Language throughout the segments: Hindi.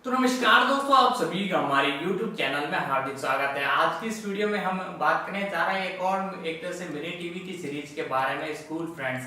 तो नमस्कार दोस्तों, आप सभी का हमारे YouTube चैनल में हार्दिक स्वागत है। आज की इस वीडियो में हम बात करने जा रहे हैं एक तरह से मिनी टीवी की सीरीज के बारे में। स्कूल फ्रेंड्स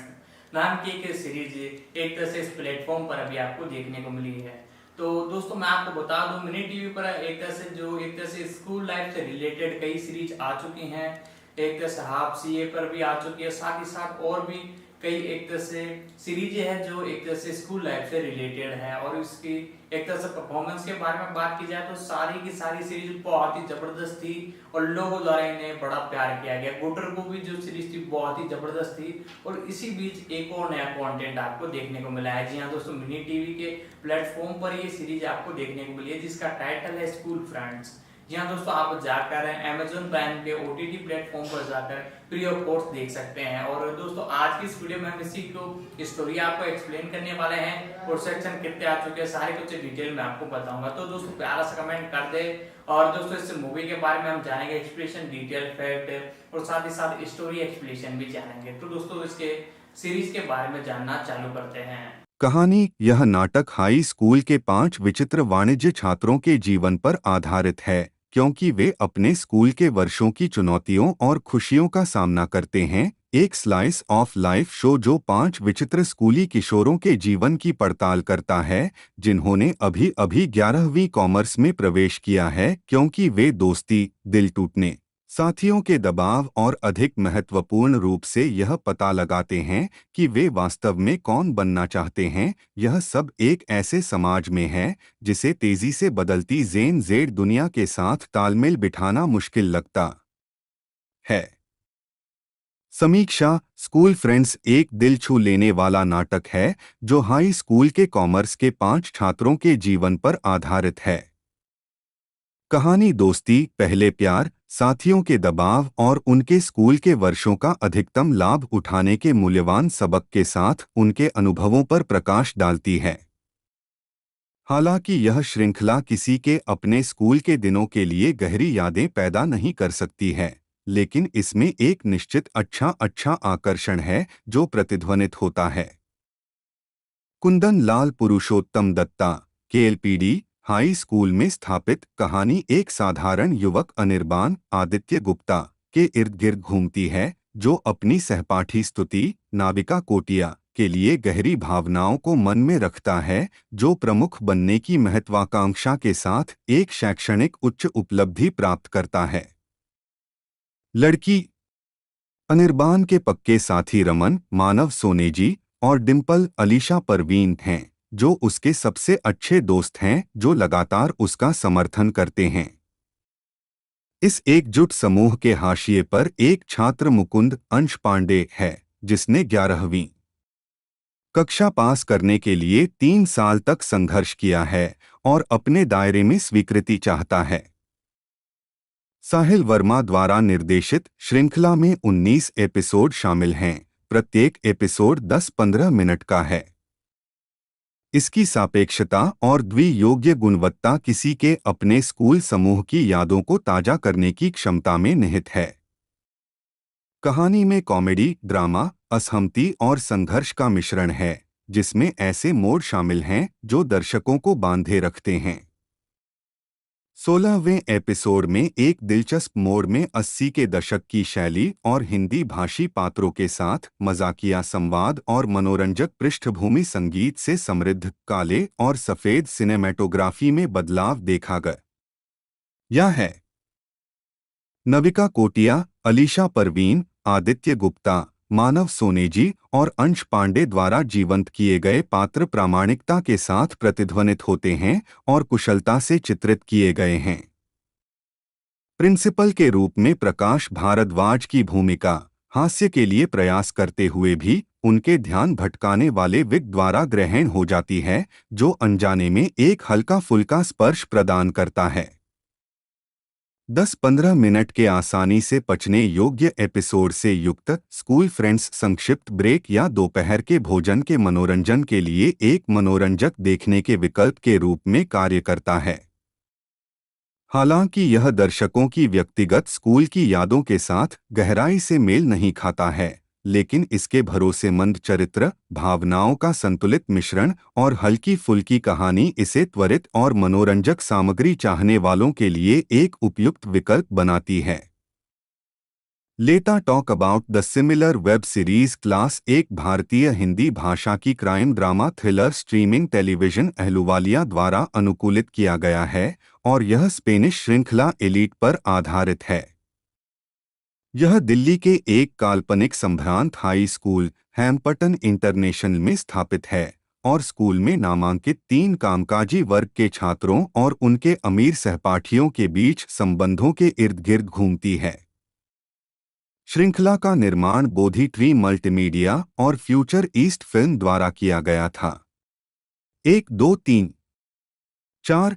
नाम की एक सीरीज एक तरह से इस प्लेटफॉर्म पर अभी आपको देखने को मिली है। तो दोस्तों मैं आपको बता दूं, मिनी टीवी पर एक तरह से स्कूल लाइफ से रिलेटेड कई सीरीज आ चुकी हैं। एक तरह से हाफ सीए पर भी आ चुकी है, साथ ही साथ और भी कई एक तरह से सीरीज है जो एक तरह से स्कूल लाइफ से रिलेटेड है। और इसकी एक तरह से परफॉर्मेंस के बारे में बात की जाए तो सारी की सारी सीरीज बहुत ही जबरदस्त थी और लोगों द्वारा इन्हें बड़ा प्यार किया गया। गुटर को भी जो सीरीज थी बहुत ही जबरदस्त थी और इसी बीच एक और नया कंटेंट आपको देखने को मिला है। जी हाँ दोस्तों, मिनी टीवी के प्लेटफॉर्म पर ये सीरीज आपको देखने को मिली है जिसका टाइटल है स्कूल फ्रेंड्स। जी हाँ दोस्तों, आप जाकर Amazon प्राइम के OTT प्लेटफॉर्म पर जाकर फ्री ऑफ कॉस्ट देख सकते हैं। और दोस्तों आज की इस वीडियो में हम इसी को स्टोरी आपको एक्सप्लेन करने वाले हैं और सेक्शन कितने आ चुके हैं सारे कुछ डिटेल में आपको बताऊंगा। तो दोस्तों प्यारा सा कमेंट कर दे। और दोस्तों इस मूवी के बारे में हम जानेंगे एक्सप्लेनेशन, डिटेल, फैक्ट और साथ ही साथ स्टोरी एक्सप्लेनेशन भी जानेंगे। तो दोस्तों इसके सीरीज के बारे में जानना चालू करते हैं। कहानी। यह नाटक हाई स्कूल के 5 विचित्र वाणिज्य छात्रों के जीवन पर आधारित है, क्योंकि वे अपने स्कूल के वर्षों की चुनौतियों और खुशियों का सामना करते हैं। एक स्लाइस ऑफ लाइफ शो जो 5 विचित्र स्कूली किशोरों के जीवन की पड़ताल करता है, जिन्होंने अभी अभी 11वीं कॉमर्स में प्रवेश किया है, क्योंकि वे दोस्ती, दिल टूटने, साथियों के दबाव और अधिक महत्वपूर्ण रूप से यह पता लगाते हैं कि वे वास्तव में कौन बनना चाहते हैं। यह सब एक ऐसे समाज में है जिसे तेजी से बदलती जेन जेड दुनिया के साथ तालमेल बिठाना मुश्किल लगता है। समीक्षा। स्कूल फ्रेंड्स एक दिल छू लेने वाला नाटक है जो हाई स्कूल के कॉमर्स के 5 छात्रों के जीवन पर आधारित है। कहानी दोस्ती, पहले प्यार, साथियों के दबाव और उनके स्कूल के वर्षों का अधिकतम लाभ उठाने के मूल्यवान सबक के साथ उनके अनुभवों पर प्रकाश डालती है। हालांकि यह श्रृंखला किसी के अपने स्कूल के दिनों के लिए गहरी यादें पैदा नहीं कर सकती है, लेकिन इसमें एक निश्चित अच्छा आकर्षण है जो प्रतिध्वनित होता है। कुंदन लाल पुरुषोत्तम दत्ता, KLPD हाई स्कूल में स्थापित कहानी एक साधारण युवक अनिर्बान आदित्य गुप्ता के इर्द गिर्द घूमती है, जो अपनी सहपाठी स्तुति नाविका कोटिया के लिए गहरी भावनाओं को मन में रखता है, जो प्रमुख बनने की महत्वाकांक्षा के साथ एक शैक्षणिक उच्च उपलब्धि प्राप्त करता है। लड़की। अनिर्बान के पक्के साथी रमन, मानव सोनेजी और डिम्पल अलीशा परवीन हैं, जो उसके सबसे अच्छे दोस्त हैं, जो लगातार उसका समर्थन करते हैं। इस एकजुट समूह के हाशिए पर एक छात्र मुकुंद अंश पांडे है, जिसने 11वीं कक्षा पास करने के लिए 3 साल तक संघर्ष किया है और अपने दायरे में स्वीकृति चाहता है। साहिल वर्मा द्वारा निर्देशित श्रृंखला में 19 एपिसोड शामिल हैं। प्रत्येक एपिसोड 10-15 मिनट का है। इसकी सापेक्षता और द्वियोग्य गुणवत्ता किसी के अपने स्कूल समूह की यादों को ताजा करने की क्षमता में निहित है। कहानी में कॉमेडी, ड्रामा, असहमति और संघर्ष का मिश्रण है, जिसमें ऐसे मोड़ शामिल हैं जो दर्शकों को बांधे रखते हैं। 16वें एपिसोड में एक दिलचस्प मोड़ में 80 के दशक की शैली और हिंदी भाषी पात्रों के साथ मजाकिया संवाद और मनोरंजक पृष्ठभूमि संगीत से समृद्ध काले और सफेद सिनेमेटोग्राफी में बदलाव देखा गया। यह है नविका कोटिया, अलीशा परवीन, आदित्य गुप्ता, मानव सोनेजी और अंश पांडे द्वारा जीवंत किए गए पात्र प्रामाणिकता के साथ प्रतिध्वनित होते हैं और कुशलता से चित्रित किए गए हैं। प्रिंसिपल के रूप में प्रकाश भारद्वाज की भूमिका हास्य के लिए प्रयास करते हुए भी उनके ध्यान भटकाने वाले विग द्वारा ग्रहण हो जाती है, जो अनजाने में एक हल्का फुल्का स्पर्श प्रदान करता है। 10-15 मिनट के आसानी से पचने योग्य एपिसोड से युक्त स्कूल फ्रेंड्स संक्षिप्त ब्रेक या दोपहर के भोजन के मनोरंजन के लिए एक मनोरंजक देखने के विकल्प के रूप में कार्य करता है। हालांकि यह दर्शकों की व्यक्तिगत स्कूल की यादों के साथ गहराई से मेल नहीं खाता है, लेकिन इसके भरोसेमंद चरित्र, भावनाओं का संतुलित मिश्रण और हल्की फुल्की कहानी इसे त्वरित और मनोरंजक सामग्री चाहने वालों के लिए एक उपयुक्त विकल्प बनाती है। लेटा talk about the similar web series class एक भारतीय हिंदी भाषा की crime drama thriller streaming television Ahluwalia द्वारा अनुकूलित किया गया है और यह स्पेनिश श्रृंखला एलीट पर आधारित है। यह दिल्ली के एक काल्पनिक संभ्रांत हाई स्कूल हैम्पटन इंटरनेशनल में स्थापित है और स्कूल में नामांकित 3 कामकाजी वर्ग के छात्रों और उनके अमीर सहपाठियों के बीच संबंधों के इर्द गिर्द घूमती है। श्रृंखला का निर्माण बोधि ट्री मल्टीमीडिया और फ्यूचर ईस्ट फिल्म द्वारा किया गया था। 1, 2, 3, 4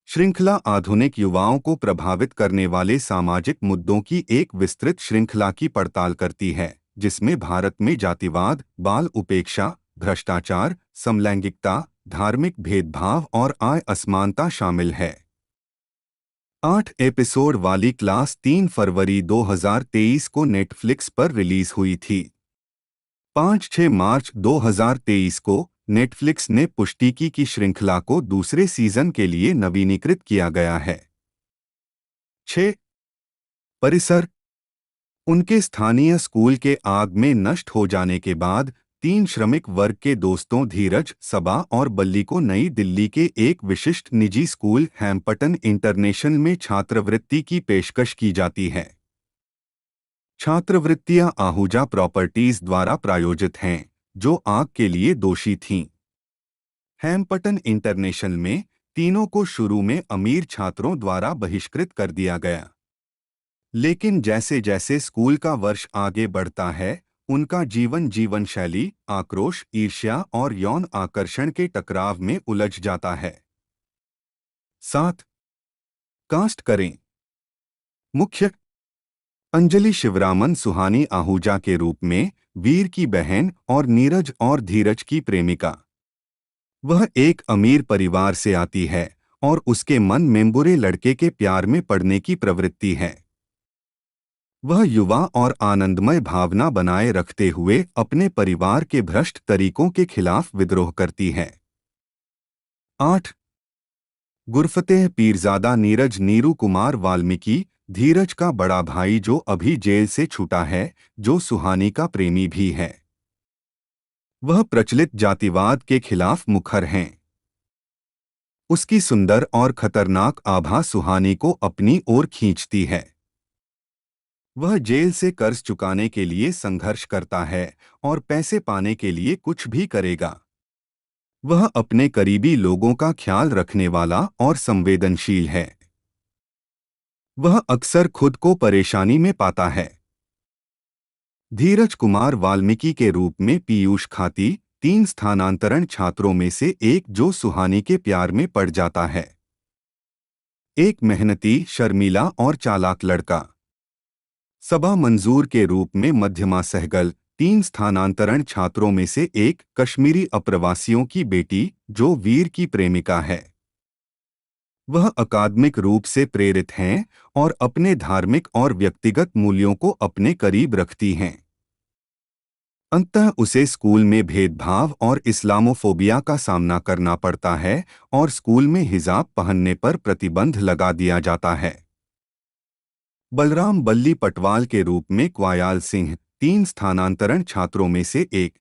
श्रृंखला आधुनिक युवाओं को प्रभावित करने वाले सामाजिक मुद्दों की एक विस्तृत श्रृंखला की पड़ताल करती है, जिसमें भारत में जातिवाद, बाल उपेक्षा, भ्रष्टाचार, समलैंगिकता, धार्मिक भेदभाव और आय असमानता शामिल है। 8 एपिसोड वाली क्लास 3 फरवरी 2023 को नेटफ्लिक्स पर रिलीज हुई थी। 5-6 मार्च 2023 को नेटफ्लिक्स ने पुष्टि की कि श्रृंखला को दूसरे सीजन के लिए नवीनीकृत किया गया है। 6 परिसर उनके स्थानीय स्कूल के आग में नष्ट हो जाने के बाद 3 श्रमिक वर्ग के दोस्तों धीरज, सबा और बल्ली को नई दिल्ली के एक विशिष्ट निजी स्कूल हैम्पटन इंटरनेशनल में छात्रवृत्ति की पेशकश की जाती है। छात्रवृत्तियां आहूजा प्रॉपर्टीज द्वारा प्रायोजित हैं, जो आग के लिए दोषी थीं। हैम्पटन इंटरनेशनल में तीनों को शुरू में अमीर छात्रों द्वारा बहिष्कृत कर दिया गया, लेकिन जैसे जैसे स्कूल का वर्ष आगे बढ़ता है, उनका जीवन शैली, आक्रोश, ईर्ष्या और यौन आकर्षण के टकराव में उलझ जाता है। 7 कास्ट करें। मुख्य अंजलि शिवरामन सुहानी आहूजा के रूप में, वीर की बहन और नीरज और धीरज की प्रेमिका। वह एक अमीर परिवार से आती है और उसके मन में बुरे लड़के के प्यार में पड़ने की प्रवृत्ति है। वह युवा और आनंदमय भावना बनाए रखते हुए अपने परिवार के भ्रष्ट तरीकों के खिलाफ विद्रोह करती है। 8 गुरफतेह पीरजादा नीरज नीरू कुमार वाल्मीकि, धीरज का बड़ा भाई जो अभी जेल से छूटा है, जो सुहानी का प्रेमी भी है। वह प्रचलित जातिवाद के खिलाफ मुखर हैं। उसकी सुंदर और खतरनाक आभा सुहानी को अपनी ओर खींचती है। वह जेल से कर्ज चुकाने के लिए संघर्ष करता है और पैसे पाने के लिए कुछ भी करेगा। वह अपने करीबी लोगों का ख्याल रखने वाला और संवेदनशील है। वह अक्सर खुद को परेशानी में पाता है। धीरज कुमार वाल्मीकि के रूप में पीयूष खाती, 3 स्थानांतरण छात्रों में से एक जो सुहानी के प्यार में पड़ जाता है। एक मेहनती, शर्मीला और चालाक लड़का। सबा मंजूर के रूप में मध्यमा सहगल, 3 स्थानांतरण छात्रों में से एक, कश्मीरी अप्रवासियों की बेटी जो वीर की प्रेमिका है। वह अकादमिक रूप से प्रेरित हैं और अपने धार्मिक और व्यक्तिगत मूल्यों को अपने करीब रखती हैं। अंततः उसे स्कूल में भेदभाव और इस्लामोफोबिया का सामना करना पड़ता है और स्कूल में हिजाब पहनने पर प्रतिबंध लगा दिया जाता है। बलराम बल्ली पटवाल के रूप में क्वायाल सिंह, 3 स्थानांतरण छात्रों में से एक।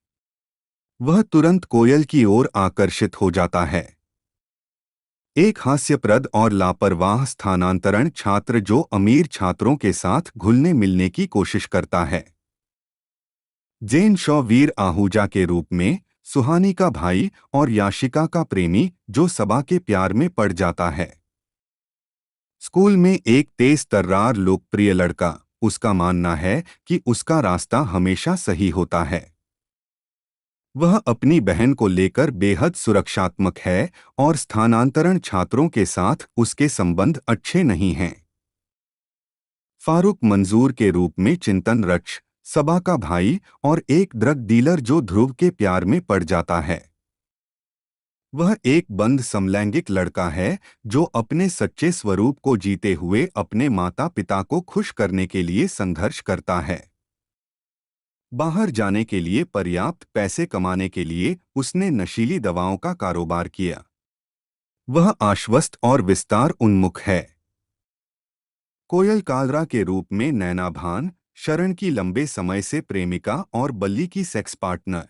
वह तुरंत कोयल की ओर आकर्षित हो जाता है। एक हास्यप्रद और लापरवाह स्थानांतरण छात्र जो अमीर छात्रों के साथ घुलने मिलने की कोशिश करता है। जेन शॉ वीर आहूजा के रूप में, सुहानी का भाई और याशिका का प्रेमी जो सबा के प्यार में पड़ जाता है। स्कूल में एक तेज तर्रार लोकप्रिय लड़का, उसका मानना है कि उसका रास्ता हमेशा सही होता है। वह अपनी बहन को लेकर बेहद सुरक्षात्मक है और स्थानांतरण छात्रों के साथ उसके संबंध अच्छे नहीं हैं। फारूक मंजूर के रूप में चिंतन रक्ष, सबा का भाई और एक ड्रग डीलर जो ध्रुव के प्यार में पड़ जाता है। वह एक बंद समलैंगिक लड़का है जो अपने सच्चे स्वरूप को जीते हुए अपने माता पिता को खुश करने के लिए संघर्ष करता है। बाहर जाने के लिए पर्याप्त पैसे कमाने के लिए उसने नशीली दवाओं का कारोबार किया। वह आश्वस्त और विस्तार उन्मुख है। कोयल कालरा के रूप में नैना भान, शरण की लंबे समय से प्रेमिका और बल्ली की सेक्स पार्टनर।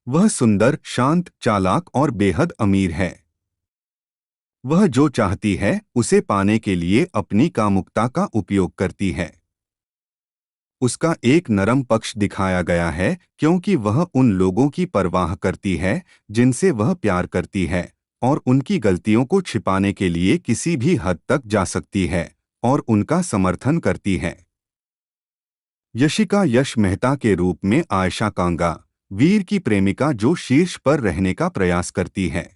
वह सुंदर, शांत, चालाक और बेहद अमीर है। वह जो चाहती है उसे पाने के लिए अपनी कामुकता का उपयोग करती है। उसका एक नरम पक्ष दिखाया गया है क्योंकि वह उन लोगों की परवाह करती है जिनसे वह प्यार करती है और उनकी गलतियों को छिपाने के लिए किसी भी हद तक जा सकती है और उनका समर्थन करती है। यशिका यश मेहता के रूप में आयशा कांगा, वीर की प्रेमिका जो शीर्ष पर रहने का प्रयास करती है।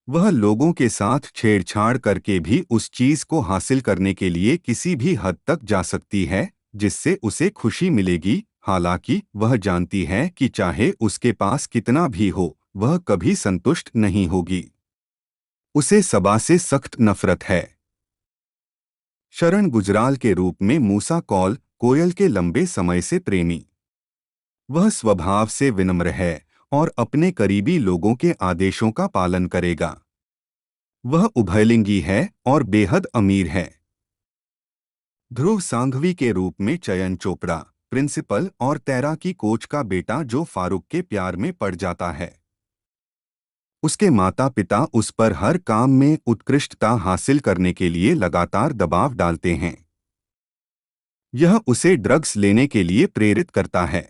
वह लोगों के साथ छेड़छाड़ करके भी उस चीज को हासिल करने के लिए किसी भी हद तक जा सकती है जिससे उसे खुशी मिलेगी। हालांकि वह जानती है कि चाहे उसके पास कितना भी हो वह कभी संतुष्ट नहीं होगी। उसे सबा से सख्त नफरत है। शरण गुजराल के रूप में मूसा कौल, कोयल के लंबे समय से प्रेमी। वह स्वभाव से विनम्र है और अपने करीबी लोगों के आदेशों का पालन करेगा। वह उभयलिंगी है और बेहद अमीर है। ध्रुव सांघवी के रूप में चयन चोपड़ा, प्रिंसिपल और तैराकी कोच का बेटा जो फारूक के प्यार में पड़ जाता है। उसके माता पिता उस पर हर काम में उत्कृष्टता हासिल करने के लिए लगातार दबाव डालते हैं। यह उसे ड्रग्स लेने के लिए प्रेरित करता है।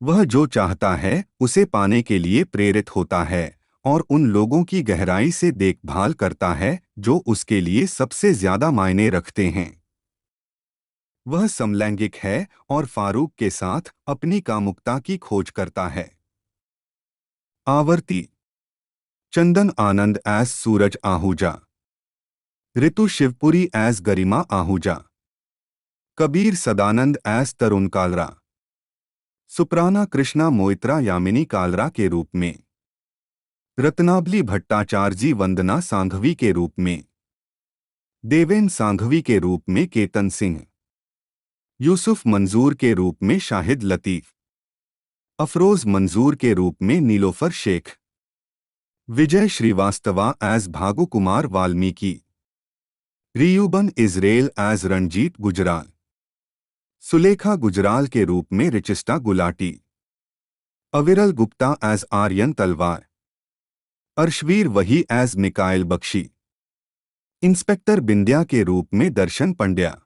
वह जो चाहता है उसे पाने के लिए प्रेरित होता है और उन लोगों की गहराई से देखभाल करता है जो उसके लिए सबसे ज्यादा मायने रखते हैं। वह समलैंगिक है और फारूक के साथ अपनी कामुकता की खोज करता है। आवर्ती चंदन आनंद एस सूरज आहूजा, ऋतु शिवपुरी एस गरिमा आहूजा, कबीर सदानंद एस तरुण कालरा, सुप्राना कृष्णा मोइत्रा यामिनी कालरा के रूप में, रत्नावली भट्टाचार्य वंदना सांघवी के रूप में, देवेन सांघवी के रूप में केतन सिंह, यूसुफ मंजूर के रूप में शाहिद लतीफ, अफरोज मंजूर के रूप में नीलोफर शेख, विजय Srivastava as भागु Kumar Valmiki, रियूबन Israel as Ranjit Gujral, Sulekha Gujral के रूप में रिचिस्टा गुलाटी, अविरल गुप्ता एज आर्यन तलवार, अर्शवीर वही एज मिकाइल बख्शी, इंस्पेक्टर बिंद्या के रूप में दर्शन पंड्या,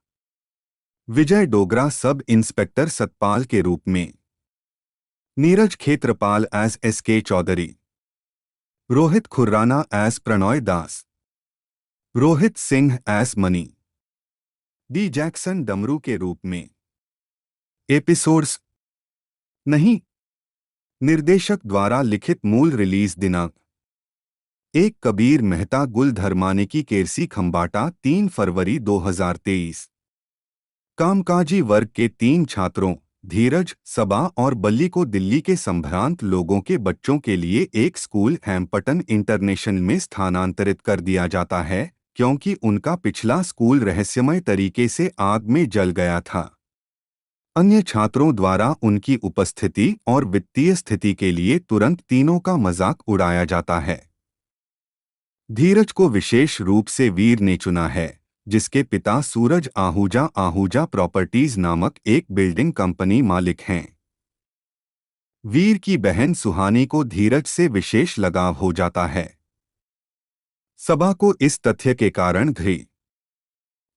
विजय डोगरा सब इंस्पेक्टर सतपाल के रूप में, Neeraj Khetrapal as S K. Chaudhary, Rohit Khurana as Pranoy Das, Rohit Singh as Mani, D Jackson Damru के रूप में। एपिसोड्स नहीं। निर्देशक द्वारा लिखित मूल रिलीज दिनांक 1 कबीर मेहता गुल धर्माने की केरसी खंबाटा 3 फरवरी 2023। कामकाजी वर्ग के 3 छात्रों धीरज, सबा और बल्ली को दिल्ली के संभ्रांत लोगों के बच्चों के लिए एक स्कूल हैम्पटन इंटरनेशनल में स्थानांतरित कर दिया जाता है क्योंकि उनका पिछला स्कूल रहस्यमय तरीके से आग में जल गया था। अन्य छात्रों द्वारा उनकी उपस्थिति और वित्तीय स्थिति के लिए तुरंत तीनों का मजाक उड़ाया जाता है। धीरज को विशेष रूप से वीर ने चुना है जिसके पिता सूरज आहूजा आहूजा प्रॉपर्टीज नामक एक बिल्डिंग कंपनी मालिक हैं। वीर की बहन सुहानी को धीरज से विशेष लगाव हो जाता है। सबा को इस तथ्य के कारण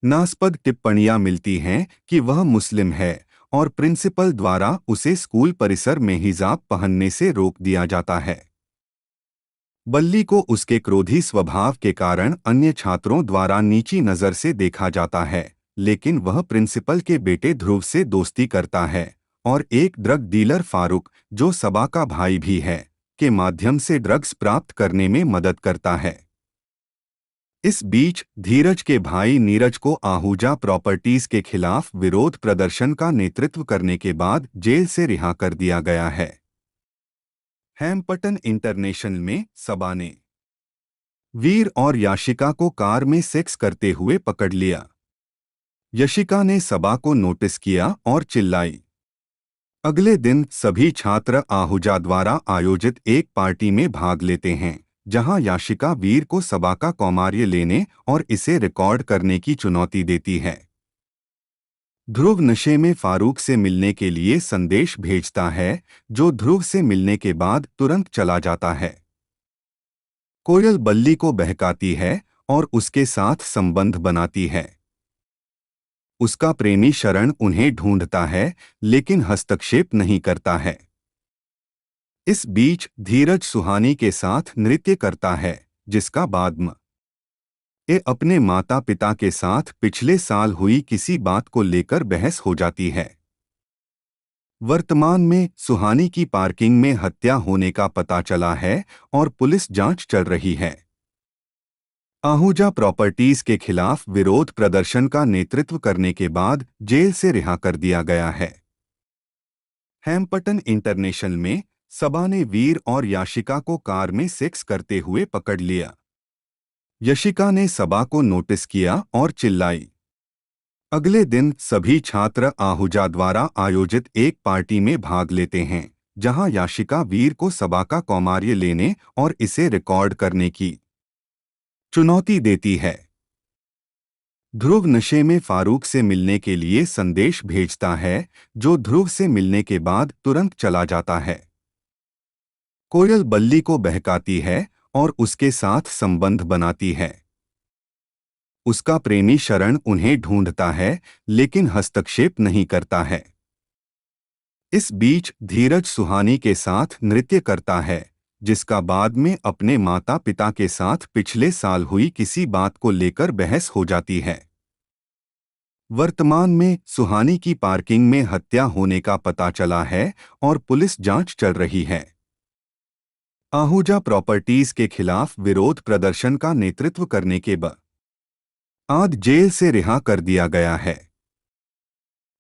नास्पद टिप्पणियां मिलती हैं कि वह मुस्लिम है और प्रिंसिपल द्वारा उसे स्कूल परिसर में हिजाब पहनने से रोक दिया जाता है। बल्ली को उसके क्रोधी स्वभाव के कारण अन्य छात्रों द्वारा नीची नज़र से देखा जाता है, लेकिन वह प्रिंसिपल के बेटे ध्रुव से दोस्ती करता है और एक ड्रग डीलर फारूक, जो सबा का भाई भी है, के माध्यम से ड्रग्स प्राप्त करने में मदद करता है। इस बीच धीरज के भाई नीरज को आहूजा प्रॉपर्टीज के खिलाफ विरोध प्रदर्शन का नेतृत्व करने के बाद जेल से रिहा कर दिया गया है। हैम्पटन इंटरनेशनल में सबा ने वीर और याशिका को कार में सेक्स करते हुए पकड़ लिया। यशिका ने सबा को नोटिस किया और चिल्लाई। अगले दिन सभी छात्र आहूजा द्वारा आयोजित एक पार्टी में भाग लेते हैं, जहां याशिका वीर को सबा का कौमार्य लेने और इसे रिकॉर्ड करने की चुनौती देती है। ध्रुव नशे में फारूक से मिलने के लिए संदेश भेजता है, जो ध्रुव से मिलने के बाद तुरंत चला जाता है। कोयल बल्ली को बहकाती है और उसके साथ संबंध बनाती है। उसका प्रेमी शरण उन्हें ढूंढता है, लेकिन हस्तक्षेप नहीं करता है। इस बीच धीरज सुहानी के साथ नृत्य करता है, जिसका बाद में अपने माता पिता के साथ पिछले साल हुई किसी बात को लेकर बहस हो जाती है। वर्तमान में सुहानी की पार्किंग में हत्या होने का पता चला है और पुलिस जांच चल रही है। आहूजा प्रॉपर्टीज के खिलाफ विरोध प्रदर्शन का नेतृत्व करने के बाद जेल से रिहा कर दिया गया है। हैम्पटन इंटरनेशनल में सबा ने वीर और याशिका को कार में सेक्स करते हुए पकड़ लिया। यशिका ने सबा को नोटिस किया और चिल्लाई। अगले दिन सभी छात्र आहूजा द्वारा आयोजित एक पार्टी में भाग लेते हैं, जहां याशिका वीर को सबा का कौमार्य लेने और इसे रिकॉर्ड करने की चुनौती देती है। ध्रुव नशे में फारूक से मिलने के लिए संदेश भेजता है, जो ध्रुव से मिलने के बाद तुरंत चला जाता है। कोयल बल्ली को बहकाती है और उसके साथ संबंध बनाती है। उसका प्रेमी शरण उन्हें ढूंढता है, लेकिन हस्तक्षेप नहीं करता है। इस बीच धीरज सुहानी के साथ नृत्य करता है, जिसका बाद में अपने माता पिता के साथ पिछले साल हुई किसी बात को लेकर बहस हो जाती है। वर्तमान में सुहानी की पार्किंग में हत्या होने का पता चला है और पुलिस जांच चल रही है। आहूजा प्रॉपर्टीज के खिलाफ विरोध प्रदर्शन का नेतृत्व करने के बाद जेल से रिहा कर दिया गया है।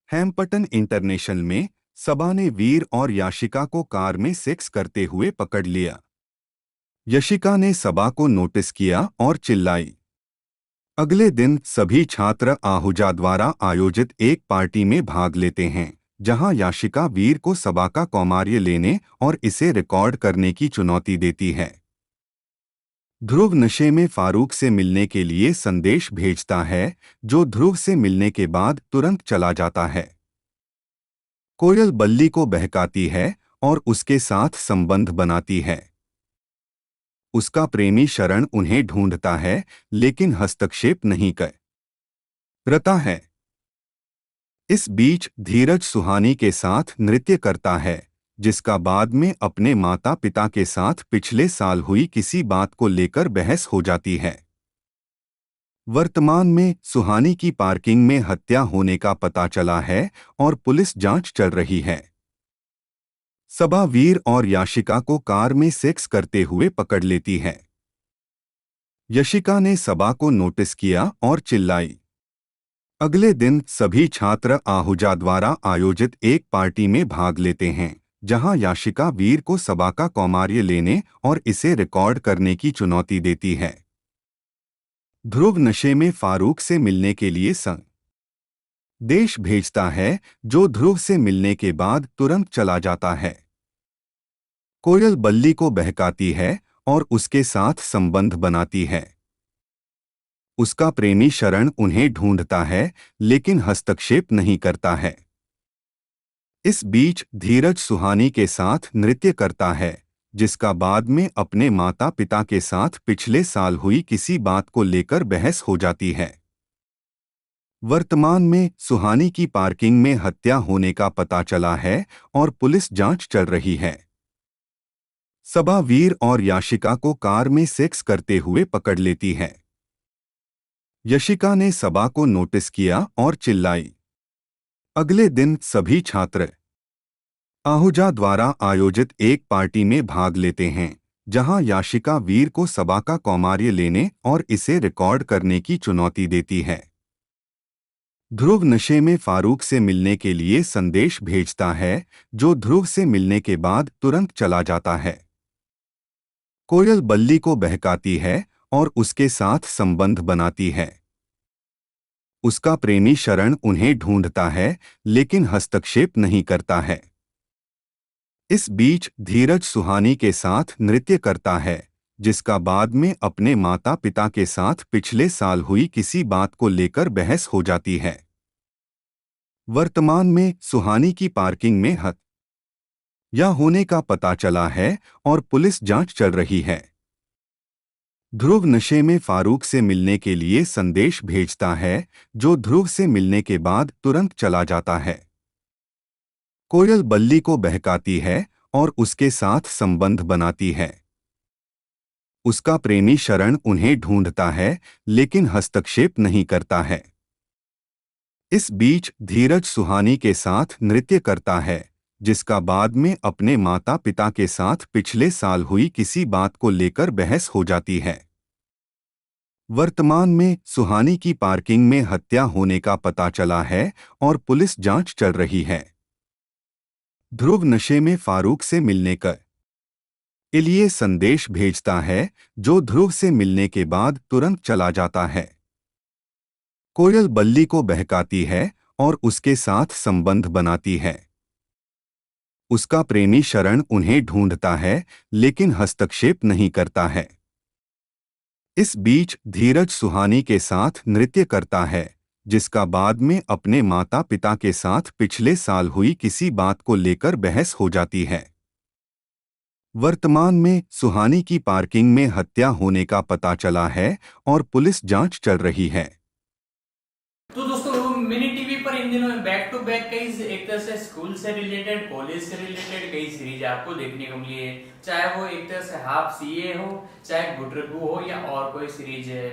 हैम्पटन इंटरनेशनल में सबा ने वीर और याशिका को कार में सेक्स करते हुए पकड़ लिया। यशिका ने सबा को नोटिस किया और चिल्लाई। अगले दिन सभी छात्र आहूजा द्वारा आयोजित एक पार्टी में भाग लेते हैं, जहां याशिका वीर को सबा का कौमार्य लेने और इसे रिकॉर्ड करने की चुनौती देती है। ध्रुव नशे में फारूक से मिलने के लिए संदेश भेजता है, जो ध्रुव से मिलने के बाद तुरंत चला जाता है। कोयल बल्ली को बहकाती है और उसके साथ संबंध बनाती है। उसका प्रेमी शरण उन्हें ढूंढता है, लेकिन हस्तक्षेप नहीं करता है। इस बीच धीरज सुहानी के साथ नृत्य करता है, जिसका बाद में अपने माता पिता के साथ पिछले साल हुई किसी बात को लेकर बहस हो जाती है। वर्तमान में सुहानी की पार्किंग में हत्या होने का पता चला है और पुलिस जांच चल रही है। सबा वीर और याशिका को कार में सेक्स करते हुए पकड़ लेती है। यशिका ने सबा को नोटिस किया और चिल्लाई। अगले दिन सभी छात्र आहूजा द्वारा आयोजित एक पार्टी में भाग लेते हैं, जहां याशिका वीर को सबा का कौमार्य लेने और इसे रिकॉर्ड करने की चुनौती देती है। ध्रुव नशे में फारूक से मिलने के लिए संदेश भेजता है, जो ध्रुव से मिलने के बाद तुरंत चला जाता है। कोयल बल्ली को बहकाती है और उसके साथ संबंध बनाती है। उसका प्रेमी शरण उन्हें ढूंढता है, लेकिन हस्तक्षेप नहीं करता है। इस बीच धीरज सुहानी के साथ नृत्य करता है, जिसका बाद में अपने माता पिता के साथ पिछले साल हुई किसी बात को लेकर बहस हो जाती है। वर्तमान में सुहानी की पार्किंग में हत्या होने का पता चला है और पुलिस जांच चल रही है। सबा वीर और याशिका को कार में सेक्स करते हुए पकड़ लेती है। यशिका ने सबा को नोटिस किया और चिल्लाई। अगले दिन सभी छात्र आहूजा द्वारा आयोजित एक पार्टी में भाग लेते हैं, जहां याशिका वीर को सबा का कौमार्य लेने और इसे रिकॉर्ड करने की चुनौती देती है। ध्रुव नशे में फारूक से मिलने के लिए संदेश भेजता है, जो ध्रुव से मिलने के बाद तुरंत चला जाता है। कोयल बल्ली को बहकाती है और उसके साथ संबंध बनाती है। उसका प्रेमी शरण उन्हें ढूंढता है, लेकिन हस्तक्षेप नहीं करता है। इस बीच धीरज सुहानी के साथ नृत्य करता है, जिसका बाद में अपने माता पिता के साथ पिछले साल हुई किसी बात को लेकर बहस हो जाती है। वर्तमान में सुहानी की पार्किंग में हत्या होने का पता चला है और पुलिस जांच चल रही है। ध्रुव नशे में फारूक से मिलने के लिए संदेश भेजता है, जो ध्रुव से मिलने के बाद तुरंत चला जाता है। कोयल बल्ली को बहकाती है और उसके साथ संबंध बनाती है। उसका प्रेमी शरण उन्हें ढूंढता है, लेकिन हस्तक्षेप नहीं करता है। इस बीच धीरज सुहानी के साथ नृत्य करता है, जिसका बाद में अपने माता पिता के साथ पिछले साल हुई किसी बात को लेकर बहस हो जाती है। वर्तमान में सुहानी की पार्किंग में हत्या होने का पता चला है और पुलिस जांच चल रही है। ध्रुव नशे में फारूक से मिलने के लिए संदेश भेजता है, जो ध्रुव से मिलने के बाद तुरंत चला जाता है। कोयल बल्ली को बहकाती है और उसके साथ संबंध बनाती है। उसका प्रेमी शरण उन्हें ढूंढता है, लेकिन हस्तक्षेप नहीं करता है। इस बीच धीरज सुहानी के साथ नृत्य करता है, जिसका बाद में अपने माता पिता के साथ पिछले साल हुई किसी बात को लेकर बहस हो जाती है। वर्तमान में सुहानी की पार्किंग में हत्या होने का पता चला है और पुलिस जांच चल रही है। तो दोस्तों मिनी टीवी पर इन दिनों बैक टू बैक कई एक तरह से स्कूल से रिलेटेड, कॉलेज से रिलेटेड कई सीरीज आपको देखने को मिली है। चाहे वो एक तरह से हाफ सीए हो, चाहे गुडरगू हो, या और कोई सीरीज है,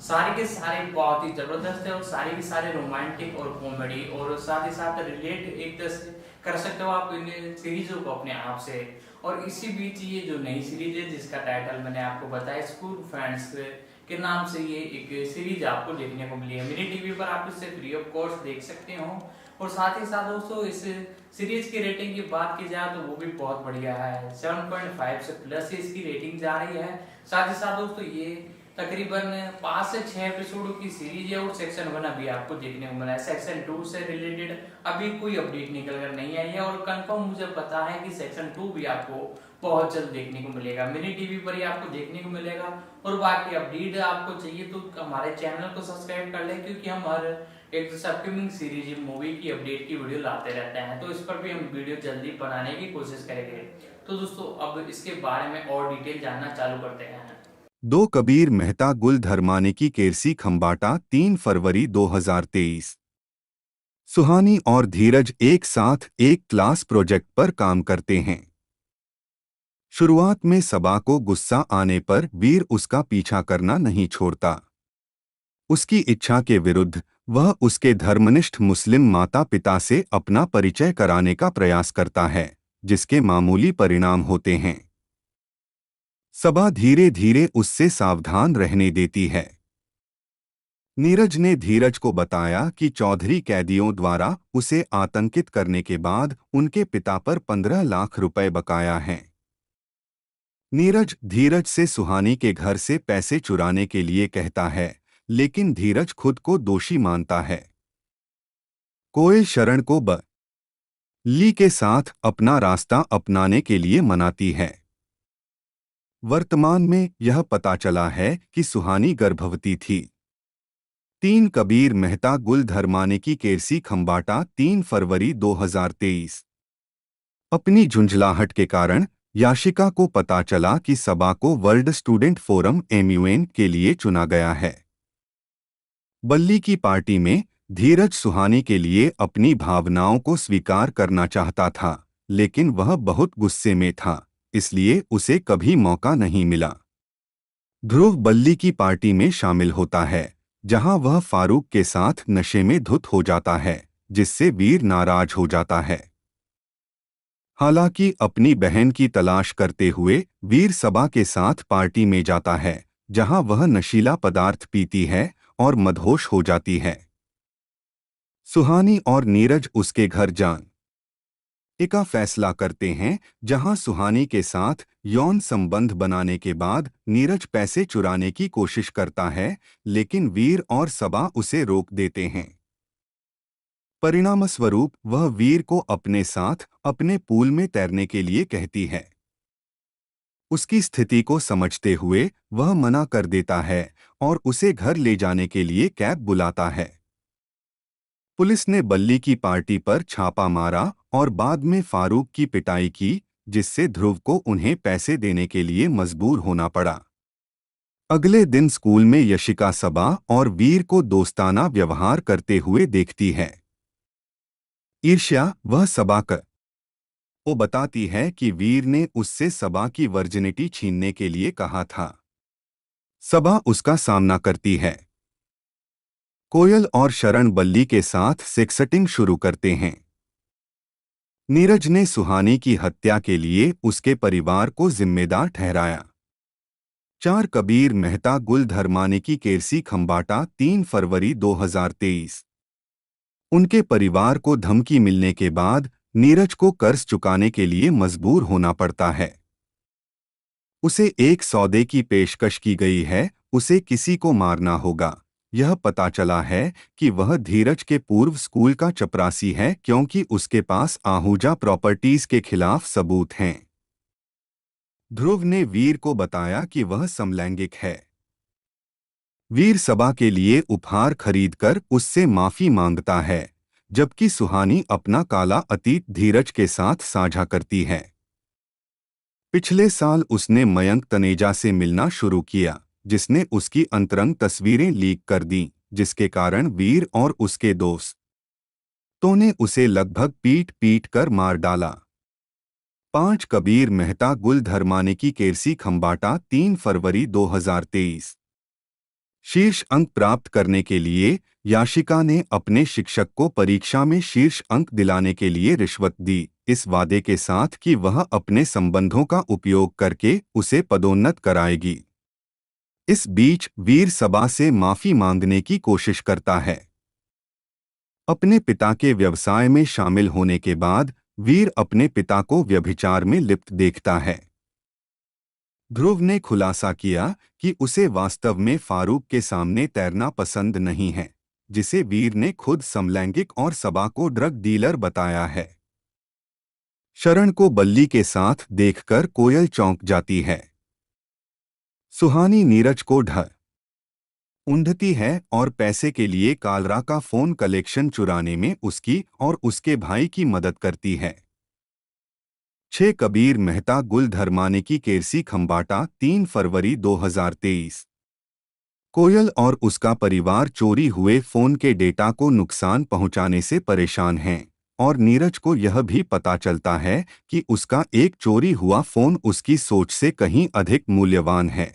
सारे के सारे बहुत ही जबरदस्त है और सारे के सारे रोमांटिक और कॉमेडी और साथ ही साथ रिलेट एक तरह से कर सकते हो आप इन सीरीजों को अपने आप से। और इसी बीच ये जो नई सीरीज है जिसका टाइटल मैंने आपको बताया स्कूल फ्रेंड्स के नाम से, ये एक सीरीज आपको देखने को मिली है मिनी टीवी पर। आप इसे फ्री ऑफ कॉस्ट देख सकते हो। और साथ ही साथ दोस्तों इस सीरीज की रेटिंग की बात की जाए तो वो भी बहुत बढ़िया है, 7.5 से प्लस इसकी रेटिंग जा रही है। साथ ही साथ दोस्तों ये तकरीबन 5 से 6 एपिसोडों की सीरीज है और सेक्शन 1 अभी आपको देखने को मिला है। सेक्शन 2 से रिलेटेड अभी कोई अपडेट निकल कर नहीं आई है और कंफर्म मुझे पता है कि सेक्शन 2 भी आपको बहुत जल्द देखने को मिलेगा, मिनी टीवी पर ही आपको देखने को मिलेगा। और बाकी अपडेट आपको चाहिए तो हमारे चैनल को सब्सक्राइब कर लें, क्योंकि हम हर एक अपकमिंग सीरीज मूवी की अपडेट की वीडियो लाते रहते हैं, तो इस पर भी हम वीडियो जल्दी बनाने की कोशिश करेंगे। तो दोस्तों अब इसके बारे में और डिटेल जानना चालू करते हैं। 2 कबीर मेहता गुल धर्माने की केरसी खंबाटा 3 फरवरी 2023। सुहानी और धीरज एक साथ एक क्लास प्रोजेक्ट पर काम करते हैं। शुरुआत में सबा को गुस्सा आने पर वीर उसका पीछा करना नहीं छोड़ता। उसकी इच्छा के विरुद्ध वह उसके धर्मनिष्ठ मुस्लिम माता पिता से अपना परिचय कराने का प्रयास करता है, जिसके मामूली परिणाम होते हैं। सबा धीरे धीरे उससे सावधान रहने देती है। नीरज ने धीरज को बताया कि चौधरी कैदियों द्वारा उसे आतंकित करने के बाद उनके पिता पर 15 लाख रुपए बकाया हैं। नीरज धीरज से सुहानी के घर से पैसे चुराने के लिए कहता है, लेकिन धीरज खुद को दोषी मानता है। कोयल शरण को बल्ली के साथ अपना रास्ता अपनाने के लिए मनाती है। वर्तमान में यह पता चला है कि सुहानी गर्भवती थी। 3 कबीर मेहता गुल धर्माने की केरसी खंबाटा 3 फरवरी 2023। अपनी झुंझलाहट के कारण याशिका को पता चला कि सबा को वर्ल्ड स्टूडेंट फोरम MUN के लिए चुना गया है। बल्ली की पार्टी में धीरज सुहानी के लिए अपनी भावनाओं को स्वीकार करना चाहता था, लेकिन वह बहुत गुस्से में था, इसलिए उसे कभी मौका नहीं मिला। ध्रुव बल्ली की पार्टी में शामिल होता है, जहां वह फारूक के साथ नशे में धुत हो जाता है, जिससे वीर नाराज हो जाता है। हालांकि अपनी बहन की तलाश करते हुए वीर सबा के साथ पार्टी में जाता है, जहां वह नशीला पदार्थ पीती है और मदहोश हो जाती है। सुहानी और नीरज उसके घर का फैसला करते हैं, जहां सुहानी के साथ यौन संबंध बनाने के बाद नीरज पैसे चुराने की कोशिश करता है, लेकिन वीर और सबा उसे रोक देते हैं। परिणामस्वरूप वह वीर को अपने साथ अपने पूल में तैरने के लिए कहती है। उसकी स्थिति को समझते हुए वह मना कर देता है और उसे घर ले जाने के लिए कैब बुलाता है। पुलिस ने बल्ली की पार्टी पर छापा मारा और बाद में फारूक की पिटाई की, जिससे ध्रुव को उन्हें पैसे देने के लिए मजबूर होना पड़ा। अगले दिन स्कूल में यशिका सबा और वीर को दोस्ताना व्यवहार करते हुए देखती है। ईर्ष्या वह सबा को बताती है कि वीर ने उससे सबा की वर्जिनिटी छीनने के लिए कहा था। सबा उसका सामना करती है। कोयल और शरण बल्ली के साथ सेक्सटिंग शुरू करते हैं। नीरज ने सुहानी की हत्या के लिए उसके परिवार को जिम्मेदार ठहराया। 4 कबीर मेहता गुल धर्माने की केरसी खंबाटा 3 फरवरी 2023। उनके परिवार को धमकी मिलने के बाद नीरज को कर्ज चुकाने के लिए मजबूर होना पड़ता है। उसे एक सौदे की पेशकश की गई है, उसे किसी को मारना होगा। यह पता चला है कि वह धीरज के पूर्व स्कूल का चपरासी है, क्योंकि उसके पास आहूजा प्रॉपर्टीज के खिलाफ सबूत हैं। ध्रुव ने वीर को बताया कि वह समलैंगिक है। वीर सबा के लिए उपहार खरीदकर उससे माफी मांगता है, जबकि सुहानी अपना काला अतीत धीरज के साथ साझा करती है। पिछले साल उसने मयंक तनेजा से मिलना शुरू किया, जिसने उसकी अंतरंग तस्वीरें लीक कर दीं, जिसके कारण वीर और उसके दोस्तों ने उसे लगभग पीट पीट कर मार डाला। 5 कबीर मेहता गुल धर्माने की केरसी खंबाटा 3 फरवरी 2023। शीर्ष अंक प्राप्त करने के लिए याशिका ने अपने शिक्षक को परीक्षा में शीर्ष अंक दिलाने के लिए रिश्वत दी, इस वादे के साथ कि वह अपने संबंधों का उपयोग करके उसे पदोन्नत कराएगी। इस बीच वीर सबा से माफी मांगने की कोशिश करता है। अपने पिता के व्यवसाय में शामिल होने के बाद वीर अपने पिता को व्यभिचार में लिप्त देखता है। ध्रुव ने खुलासा किया कि उसे वास्तव में फारूक के सामने तैरना पसंद नहीं है, जिसे वीर ने खुद समलैंगिक और सबा को ड्रग डीलर बताया है। शरण को बल्ली के साथ देखकर कोयल चौंक जाती है। सुहानी नीरज को ढूंढती है और पैसे के लिए कालरा का फोन कलेक्शन चुराने में उसकी और उसके भाई की मदद करती है। 6 कबीर मेहता गुल धर्माने की केरसी खंबाटा 3 फरवरी 2023। कोयल और उसका परिवार चोरी हुए फोन के डेटा को नुकसान पहुंचाने से परेशान हैं, और नीरज को यह भी पता चलता है कि उसका एक चोरी हुआ फोन उसकी सोच से कहीं अधिक मूल्यवान है।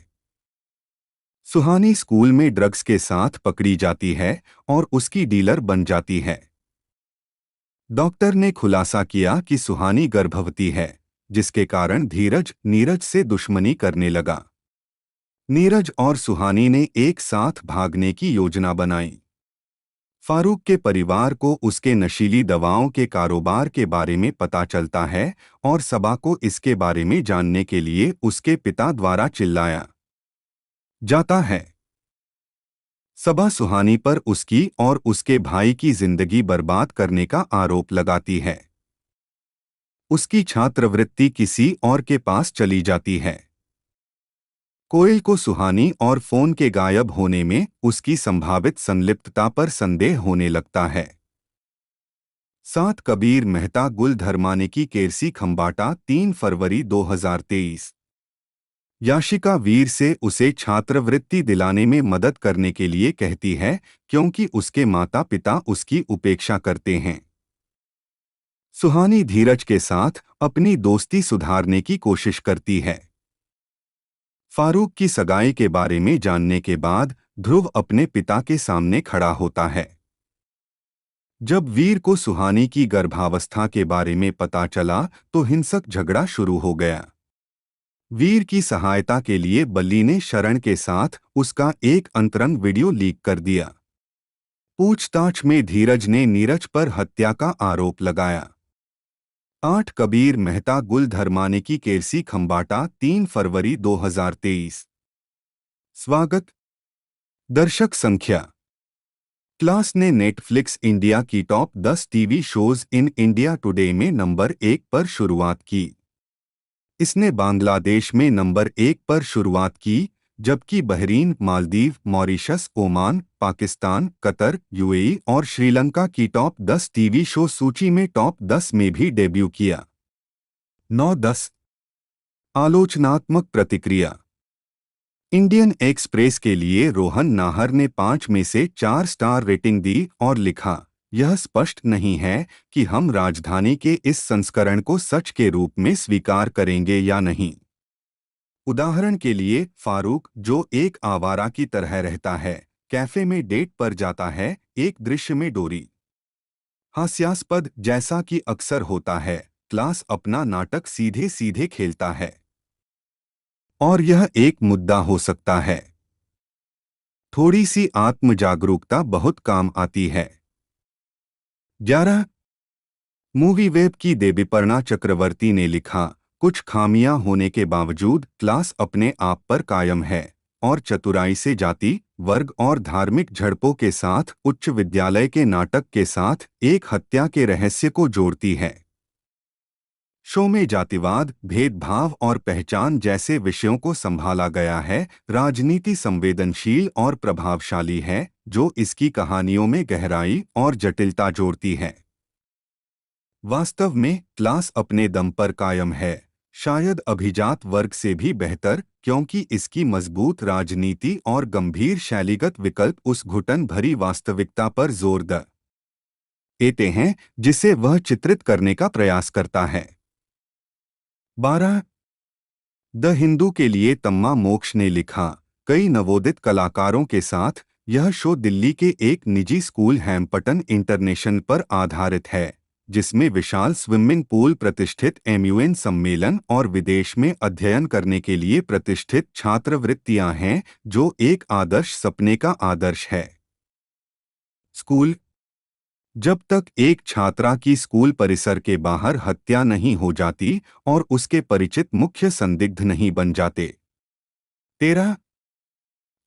सुहानी स्कूल में ड्रग्स के साथ पकड़ी जाती है और उसकी डीलर बन जाती है। डॉक्टर ने खुलासा किया कि सुहानी गर्भवती है, जिसके कारण धीरज नीरज से दुश्मनी करने लगा। नीरज और सुहानी ने एक साथ भागने की योजना बनाई। फारूक के परिवार को उसके नशीली दवाओं के कारोबार के बारे में पता चलता है और सबा को इसके बारे में जानने के लिए उसके पिता द्वारा चिल्लाया जाता है। सबा सुहानी पर उसकी और उसके भाई की जिंदगी बर्बाद करने का आरोप लगाती है। उसकी छात्रवृत्ति किसी और के पास चली जाती है। कोयल को सुहानी और फोन के गायब होने में उसकी संभावित संलिप्तता पर संदेह होने लगता है। 7 कबीर मेहता गुल धर्माने की केरसी खंबाटा 3 फरवरी 2023। याशिका वीर से उसे छात्रवृत्ति दिलाने में मदद करने के लिए कहती है, क्योंकि उसके माता पिता उसकी उपेक्षा करते हैं। सुहानी धीरज के साथ अपनी दोस्ती सुधारने की कोशिश करती है। फारूक की सगाई के बारे में जानने के बाद ध्रुव अपने पिता के सामने खड़ा होता है। जब वीर को सुहानी की गर्भावस्था के बारे में पता चला तो हिंसक झगड़ा शुरू हो गया। वीर की सहायता के लिए बल्ली ने शरण के साथ उसका एक अंतरंग वीडियो लीक कर दिया। पूछताछ में धीरज ने नीरज पर हत्या का आरोप लगाया। 8 कबीर मेहता गुल धर्माने की केरसी खंबाटा 3 फरवरी 2023। स्वागत। दर्शक संख्या। क्लास ने नेटफ्लिक्स इंडिया की top 10 TV shows in India today में नंबर 1 पर शुरुआत की। इसने बांग्लादेश में नंबर 1 पर शुरुआत की, जबकि Bahrain, Maldives, Mauritius, Oman, Pakistan, Qatar, UAE और श्रीलंका की टॉप 10 टीवी शो सूची में टॉप 10 में भी डेब्यू किया। 9-10 आलोचनात्मक प्रतिक्रिया। इंडियन एक्सप्रेस के लिए रोहन नाहर ने 5 में से 4 स्टार रेटिंग दी और लिखा, यह स्पष्ट नहीं है कि हम राजधानी के इस संस्करण को सच के रूप में स्वीकार करेंगे या नहीं। उदाहरण के लिए, फारूक, जो एक आवारा की तरह रहता है, कैफे में डेट पर जाता है, एक दृश्य में डोरी। हास्यास्पद, जैसा कि अक्सर होता है, क्लास अपना नाटक सीधे सीधे खेलता है। और यह एक मुद्दा हो सकता है। थोड़ी सी आत्म जागरूकता बहुत काम आती है। 11 मूवी वेब की देवीपर्णा चक्रवर्ती ने लिखा, कुछ खामियां होने के बावजूद क्लास अपने आप पर कायम है और चतुराई से जाति, वर्ग और धार्मिक झड़पों के साथ उच्च विद्यालय के नाटक के साथ एक हत्या के रहस्य को जोड़ती है। शो में जातिवाद, भेदभाव और पहचान जैसे विषयों को संभाला गया है। राजनीति संवेदनशील और प्रभावशाली है, जो इसकी कहानियों में गहराई और जटिलता जोड़ती है। वास्तव में क्लास अपने दम पर कायम है, शायद अभिजात वर्ग से भी बेहतर, क्योंकि इसकी मजबूत राजनीति और गंभीर शैलीगत विकल्प उस घुटन भरी वास्तविकता पर जोर देते हैं जिसे वह चित्रित करने का प्रयास करता है। 12 द हिंदू के लिए तम्मा मोक्ष ने लिखा, कई नवोदित कलाकारों के साथ यह शो दिल्ली के एक निजी स्कूल हैम्पटन इंटरनेशनल पर आधारित है, जिसमें विशाल स्विमिंग पूल, प्रतिष्ठित एमयूएन सम्मेलन और विदेश में अध्ययन करने के लिए प्रतिष्ठित छात्रवृत्तियां हैं, जो एक आदर्श सपने का आदर्श है। स्कूल। जब तक एक छात्रा की स्कूल परिसर के बाहर हत्या नहीं हो जाती और उसके परिचित मुख्य संदिग्ध नहीं बन जाते। 13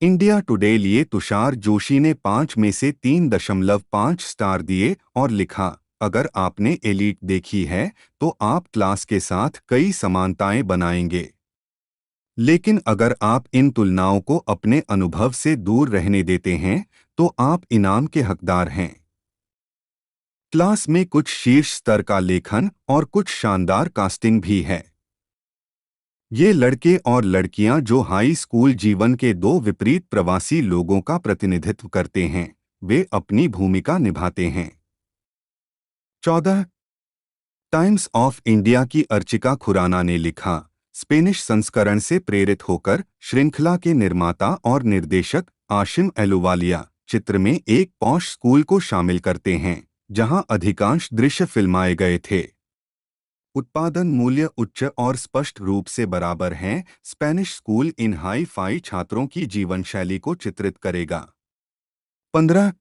इंडिया टुडे लिए तुषार जोशी ने 5 में से 3.5 स्टार दिए और लिखा, अगर आपने एलीट देखी है तो आप क्लास के साथ कई समानताएं बनाएंगे। लेकिन अगर आप इन तुलनाओं को अपने अनुभव से दूर रहने देते हैं तो आप इनाम के हकदार हैं। क्लास में कुछ शीर्ष स्तर का लेखन और कुछ शानदार कास्टिंग भी है। ये लड़के और लड़कियां जो हाई स्कूल जीवन के दो विपरीत प्रवासी लोगों का प्रतिनिधित्व करते हैं, वे अपनी भूमिका निभाते हैं। 14 टाइम्स ऑफ इंडिया की अर्चिका खुराना ने लिखा, स्पेनिश संस्करण से प्रेरित होकर श्रृंखला के निर्माता और निर्देशक आशिम एलुवालिया चित्र में एक पॉश स्कूल को शामिल करते हैं, जहां अधिकांश दृश्य फिल्माए गए थे। उत्पादन मूल्य उच्च और स्पष्ट रूप से बराबर हैं। स्पेनिश स्कूल इन हाई फाई छात्रों की जीवन शैली को चित्रित करेगा। 15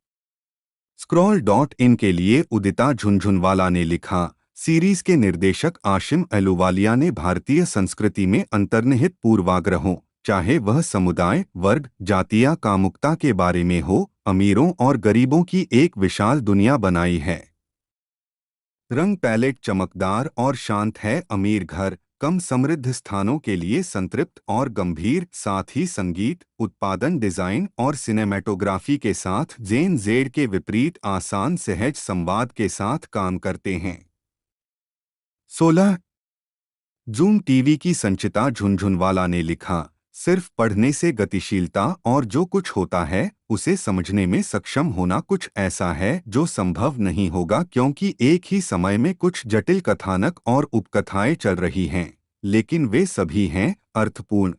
स्क्रॉल.इन के लिए उदिता झुनझुनवाला ने लिखा, सीरीज के निर्देशक आशिम एलुवालिया ने भारतीय संस्कृति में अंतर्निहित पूर्वाग्रहों, चाहे वह समुदाय, वर्ग, जाति या कामुकता के बारे में हो, अमीरों और गरीबों की एक विशाल दुनिया बनाई है। रंग पैलेट चमकदार और शांत है। अमीर घर कम समृद्ध स्थानों के लिए संतृप्त और गंभीर, साथ ही संगीत, उत्पादन, डिजाइन और सिनेमैटोग्राफी के साथ जेन जेड के विपरीत आसान सहज संवाद के साथ काम करते हैं। 16 जूम टीवी की संचिता झुनझुनवाला ने लिखा, सिर्फ पढ़ने से गतिशीलता और जो कुछ होता है उसे समझने में सक्षम होना कुछ ऐसा है जो संभव नहीं होगा, क्योंकि एक ही समय में कुछ जटिल कथानक और उपकथाएं चल रही हैं, लेकिन वे सभी हैं अर्थपूर्ण।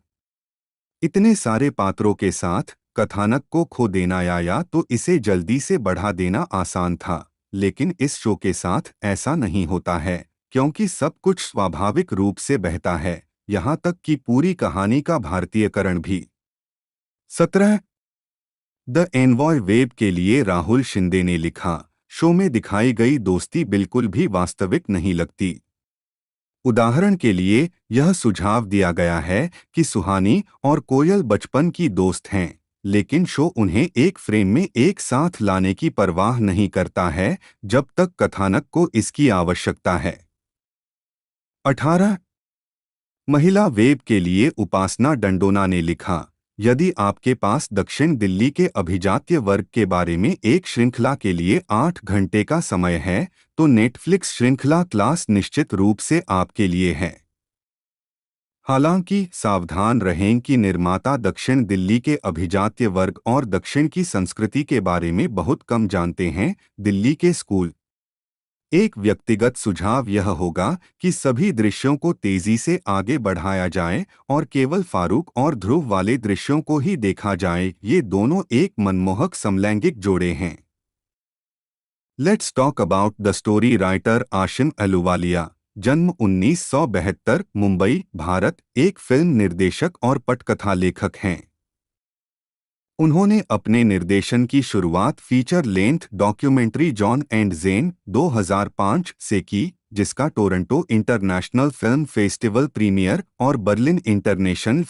इतने सारे पात्रों के साथ कथानक को खो देना या तो इसे जल्दी से बढ़ा देना आसान था, लेकिन इस शो के साथ ऐसा नहीं होता है, क्योंकि सब कुछ स्वाभाविक रूप से बहता है, यहाँ तक कि पूरी कहानी का भारतीयकरण भी। 17 द एनवॉय वेब के लिए राहुल शिंदे ने लिखा, शो में दिखाई गई दोस्ती बिल्कुल भी वास्तविक नहीं लगती। उदाहरण के लिए यह सुझाव दिया गया है कि सुहानी और कोयल बचपन की दोस्त हैं, लेकिन शो उन्हें एक फ्रेम में एक साथ लाने की परवाह नहीं करता है जब तक कथानक को इसकी आवश्यकता है। 18 महिला वेब के लिए उपासना डंडोना ने लिखा, यदि आपके पास दक्षिण दिल्ली के अभिजात्य वर्ग के बारे में एक श्रृंखला के लिए 8 घंटे का समय है, तो नेटफ्लिक्स श्रृंखला क्लास निश्चित रूप से आपके लिए है। हालांकि सावधान रहें कि निर्माता दक्षिण दिल्ली के अभिजात्य वर्ग और दक्षिण की संस्कृति के बारे में बहुत कम जानते हैं। दिल्ली के स्कूल। एक व्यक्तिगत सुझाव यह होगा कि सभी दृश्यों को तेजी से आगे बढ़ाया जाए और केवल फारूक और ध्रुव वाले दृश्यों को ही देखा जाए। ये दोनों एक मनमोहक समलैंगिक जोड़े हैं। Let's talk about the story writer Ashim Ahluwalia. जन्म 1972, मुंबई, भारत, एक फिल्म निर्देशक और पटकथा लेखक हैं। उन्होंने अपने निर्देशन की शुरुआत feature length documentary John and Jane 2005 से की, जिसका Toronto international film festival premiere और बर्लिन इंटरनेशनल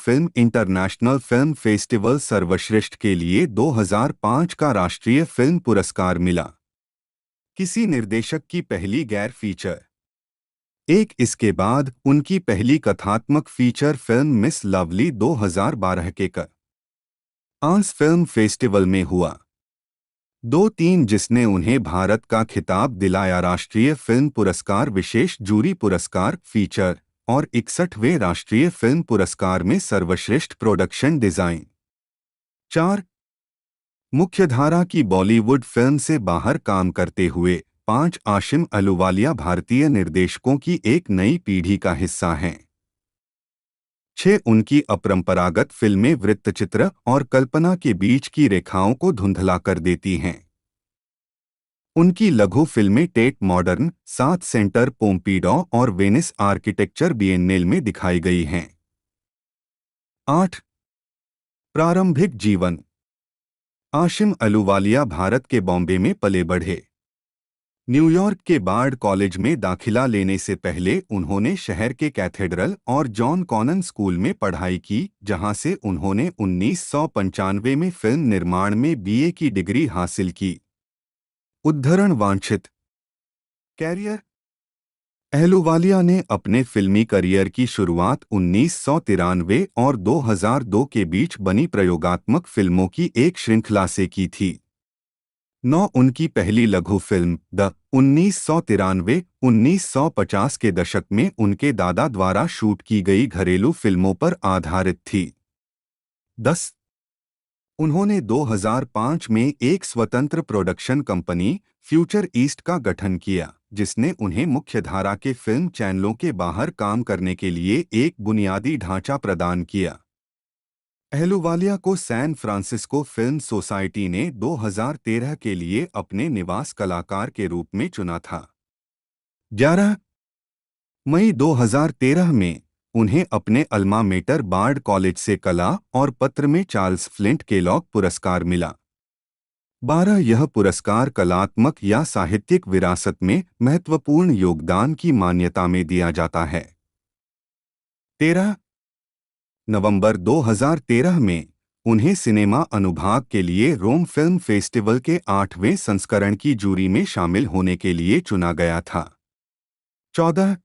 फिल्म फेस्टिवल सर्वश्रेष्ठ के लिए 2005 का राष्ट्रीय फिल्म पुरस्कार मिला। किसी निर्देशक की पहली गैर फीचर। एक इसके बाद उनकी पहली कथात्मक फीचर फिल्म मिस लवली 2012 के कांस फिल्म फेस्टिवल में हुआ। 2-3 जिसने उन्हें भारत का खिताब दिलाया, राष्ट्रीय फिल्म पुरस्कार, विशेष जूरी पुरस्कार फीचर और 61वें राष्ट्रीय फिल्म पुरस्कार में सर्वश्रेष्ठ प्रोडक्शन डिजाइन। 4 मुख्यधारा की बॉलीवुड फिल्म से बाहर काम करते हुए 5 आशिम अहलूवालिया भारतीय निर्देशकों की एक नई पीढ़ी का हिस्सा हैं। 6 उनकी अपरंपरागत फिल्में वृत्तचित्र और कल्पना के बीच की रेखाओं को धुंधला कर देती हैं। उनकी लघु फिल्में टेट मॉडर्न, सात सेंटर पोम्पीडो और वेनिस आर्किटेक्चर बिएन्नेल में दिखाई गई हैं। 8 प्रारंभिक जीवन। आशिम अहलूवालिया भारत के बॉम्बे में पले बढ़े। न्यूयॉर्क के बार्ड कॉलेज में दाखिला लेने से पहले उन्होंने शहर के कैथेड्रल और जॉन कॉनन स्कूल में पढ़ाई की, जहां से उन्होंने 1995 में फिल्म निर्माण में बीए की डिग्री हासिल की। उद्धरण वांछित कैरियर। अहलूवालिया ने अपने फिल्मी करियर की शुरुआत 1993 और 2002 के बीच बनी प्रयोगात्मक फिल्मों की एक श्रृंखला से की थी। 9 उनकी पहली लघु फिल्म द 1993-1950 के दशक में उनके दादा द्वारा शूट की गई घरेलू फिल्मों पर आधारित थी। 10 उन्होंने 2005 में एक स्वतंत्र प्रोडक्शन कंपनी फ्यूचर ईस्ट का गठन किया, जिसने उन्हें मुख्यधारा के फिल्म चैनलों के बाहर काम करने के लिए एक बुनियादी ढांचा प्रदान किया। अहलूवालिया को सैन फ्रांसिस्को फिल्म सोसाइटी ने 2013 के लिए अपने निवास कलाकार के रूप में चुना था। 11 मई 2013 में उन्हें अपने अल्मा मेटर बार्ड कॉलेज से कला और पत्र में चार्ल्स फ्लिंट केलॉग पुरस्कार मिला। 12 यह पुरस्कार कलात्मक या साहित्यिक विरासत में महत्वपूर्ण योगदान की मान्यता में दिया जाता है। 13 नवंबर 2013 में उन्हें सिनेमा अनुभाग के लिए रोम फिल्म फेस्टिवल के 8वें संस्करण की जूरी में शामिल होने के लिए चुना गया था। 14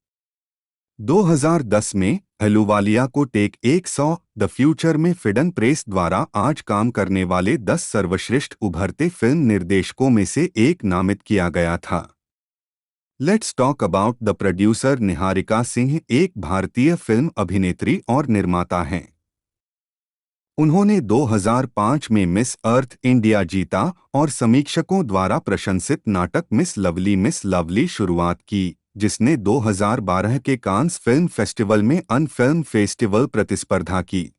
2010 में अहलूवालिया को टेक 100 द फ्यूचर में फिडन प्रेस द्वारा आज काम करने वाले 10 सर्वश्रेष्ठ उभरते फिल्म निर्देशकों में से एक नामित किया गया था। Let's talk about the producer. Niharika Singh एक भारतीय फिल्म अभिनेत्री और निर्माता हैं। उन्होंने 2005 में मिस अर्थ इंडिया जीता और समीक्षकों द्वारा प्रशंसित नाटक मिस लवली शुरुआत की, जिसने 2012 के कांस फिल्म फेस्टिवल में अन फिल्म फेस्टिवल प्रतिस्पर्धा की।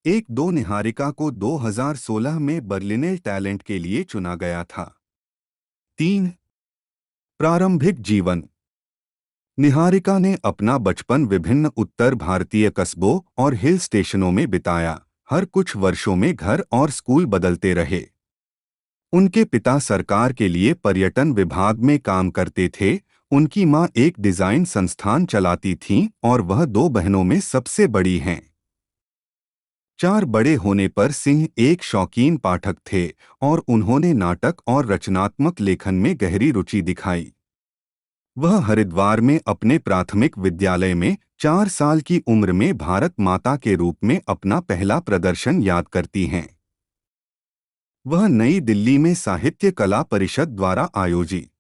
1-2 निहारिका को 2016 में बर्लिनेल टैलेंट के लिए चुना गया था। 3 प्रारंभिक जीवन। निहारिका ने अपना बचपन विभिन्न उत्तर भारतीय कस्बों और हिल स्टेशनों में बिताया। हर कुछ वर्षों में घर और स्कूल बदलते रहे। उनके पिता सरकार के लिए पर्यटन विभाग में काम करते थे उनकी मां एक डिजाइन संस्थान चलाती थीं और वह दो बहनों में सबसे बड़ी हैं। 4 बड़े होने पर सिंह एक शौकीन पाठक थे और उन्होंने नाटक और रचनात्मक लेखन में गहरी रुचि दिखाई। वह हरिद्वार में अपने प्राथमिक विद्यालय में 4 साल की उम्र में भारत माता के रूप में अपना पहला प्रदर्शन याद करती हैं। वह नई दिल्ली में साहित्य कला परिषद द्वारा आयोजित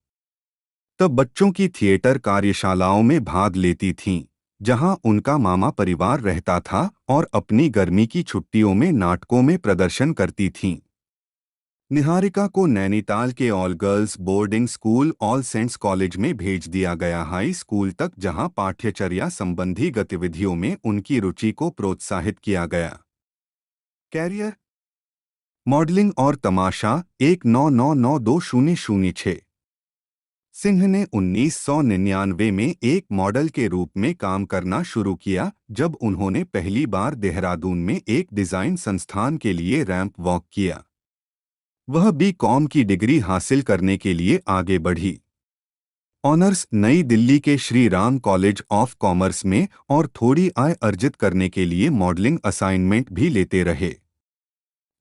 तब बच्चों की थिएटर कार्यशालाओं में भाग लेती थीं, जहां उनका मामा परिवार रहता था और अपनी गर्मी की छुट्टियों में नाटकों में प्रदर्शन करती थीं। निहारिका को नैनीताल के all girls boarding school All Saints College में भेज दिया गया, हाई स्कूल तक, जहां पाठ्यचर्या संबंधी गतिविधियों में उनकी रुचि को प्रोत्साहित किया गया। कैरियर मॉडलिंग और तमाशा 1999-2006। सिंह ने 1999 में एक मॉडल के रूप में काम करना शुरू किया जब उन्होंने पहली बार देहरादून में एक डिजाइन संस्थान के लिए रैंप वॉक किया। वह बी.कॉम की डिग्री हासिल करने के लिए आगे बढ़ी। ऑनर्स नई दिल्ली के Shri Ram college of commerce में और थोड़ी आय अर्जित करने के लिए मॉडलिंग असाइनमेंट भी लेते रहे।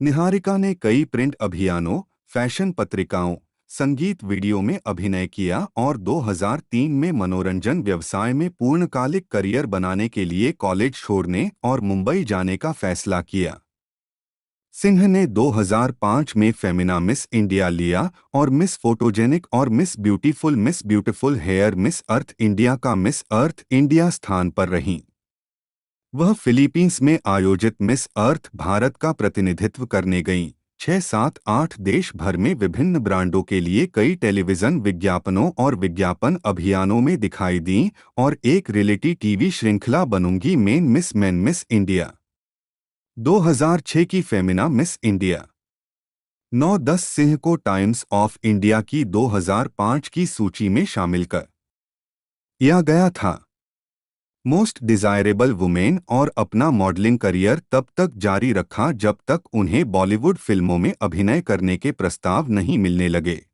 निहारिका ने कई प्रिंट अभियानों, फैशन पत्रिकाओं, संगीत वीडियो में अभिनय किया और 2003 में मनोरंजन व्यवसाय में पूर्णकालिक करियर बनाने के लिए कॉलेज छोड़ने और मुंबई जाने का फैसला किया। सिंह ने 2005 में फेमिना मिस इंडिया लिया और मिस फोटोजेनिक और miss beautiful hair Miss Earth India का मिस अर्थ इंडिया स्थान पर रहीं। वह फिलीपींस में आयोजित मिस अर्थ भारत का प्रतिनिधित्व करने गईं। 6-7-8 देश भर में विभिन्न ब्रांडों के लिए कई टेलीविजन विज्ञापनों और विज्ञापन अभियानों में दिखाई दीं और एक रियलिटी टीवी श्रृंखला बनूंगी मैन मिस इंडिया 2006 की फेमिना मिस इंडिया 9-10 सिंह को टाइम्स ऑफ इंडिया की 2005 की सूची में शामिल किया गया था मोस्ट डिजायरेबल वुमेन और अपना मॉडलिंग करियर तब तक जारी रखा जब तक उन्हें बॉलीवुड फिल्मों में अभिनय करने के प्रस्ताव नहीं मिलने लगे।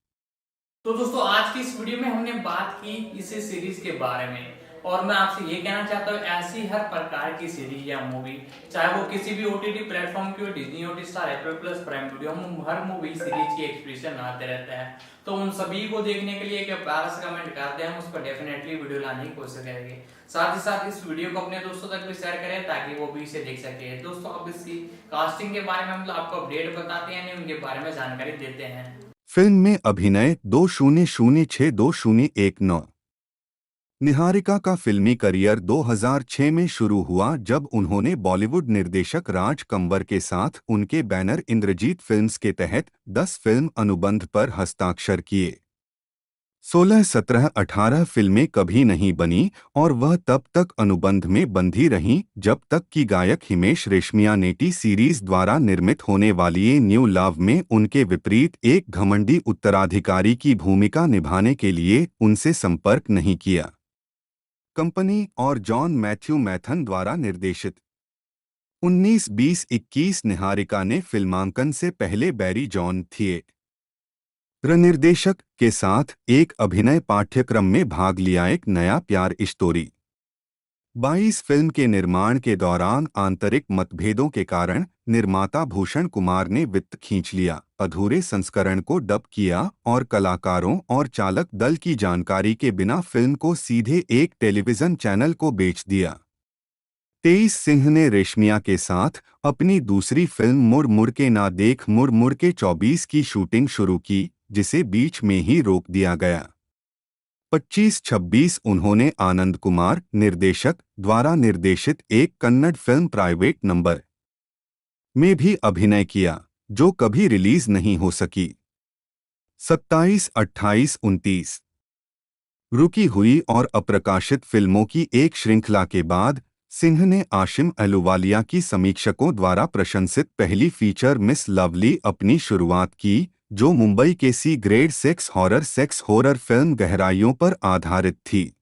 तो दोस्तों आज की इस वीडियो में हमने बात की इस सीरीज के बारे में और मैं आपसे ये कहना चाहता हूँ ऐसी हर प्रकार की सीरीज या मूवी, चाहे वो किसी भी ओटीटी प्लेटफॉर्म की हो, Disney Hotstar, Apple plus, prime video, हम हर मूवी सीरीज की एक्सप्रेशन आते रहते हैं। तो उन सभी को देखने के लिए एक प्यारा सा कमेंट करते हैं, हम उस पर डेफिनेटली वीडियो लाने की कोशिश करेंगे। साथ ही साथ इस वीडियो को अपने दोस्तों तक भी शेयर करें ताकि वो भी इसे देख सके। दोस्तों अब इसकी कास्टिंग के बारे में हम आपको अपडेट बताते हैं, उनके बारे में जानकारी देते हैं। फिल्म में अभिनय 2006-2019। निहारिका का फिल्मी करियर 2006 में शुरू हुआ जब उन्होंने बॉलीवुड निर्देशक राज कंवर के साथ उनके बैनर इंद्रजीत फिल्म्स के तहत 10 फिल्म अनुबंध पर हस्ताक्षर किए। 16, 17, 18 फिल्में कभी नहीं बनी और वह तब तक अनुबंध में बंधी रहीं जब तक कि गायक हिमेश रेशमिया ने टी सीरीज द्वारा निर्मित होने वाली ए न्यू लव में उनके विपरीत एक घमंडी उत्तराधिकारी की भूमिका निभाने के लिए उनसे संपर्क नहीं किया। कंपनी और जॉन मैथ्यू मैथन द्वारा निर्देशित 19-20-21 निहारिका ने फिल्मांकन से पहले बैरी जॉन थिएटर निर्देशक के साथ एक अभिनय पाठ्यक्रम में भाग लिया। एक नया प्यार स्टोरी 22 फिल्म के निर्माण के दौरान आंतरिक मतभेदों के कारण निर्माता भूषण कुमार ने वित्त खींच लिया, अधूरे संस्करण को डब किया और कलाकारों और चालक दल की जानकारी के बिना फिल्म को सीधे एक टेलीविजन चैनल को बेच दिया। 23 सिंह ने रेशमिया के साथ अपनी दूसरी फिल्म मुड़ मुड़ के ना देख मुड़ मुड़ के 24 की शूटिंग शुरू की, जिसे बीच में ही रोक दिया गया। 25-26 उन्होंने आनंद कुमार निर्देशक द्वारा निर्देशित एक कन्नड़ फिल्म प्राइवेट नंबर में भी अभिनय किया, जो कभी रिलीज नहीं हो सकी। 27, 28, 29 रुकी हुई और अप्रकाशित फिल्मों की एक श्रृंखला के बाद सिंह ने आशिम अहलूवालिया की समीक्षकों द्वारा प्रशंसित पहली फीचर मिस लवली अपनी शुरुआत की, जो मुंबई के C grade sex horror film गहराइयों पर आधारित थी।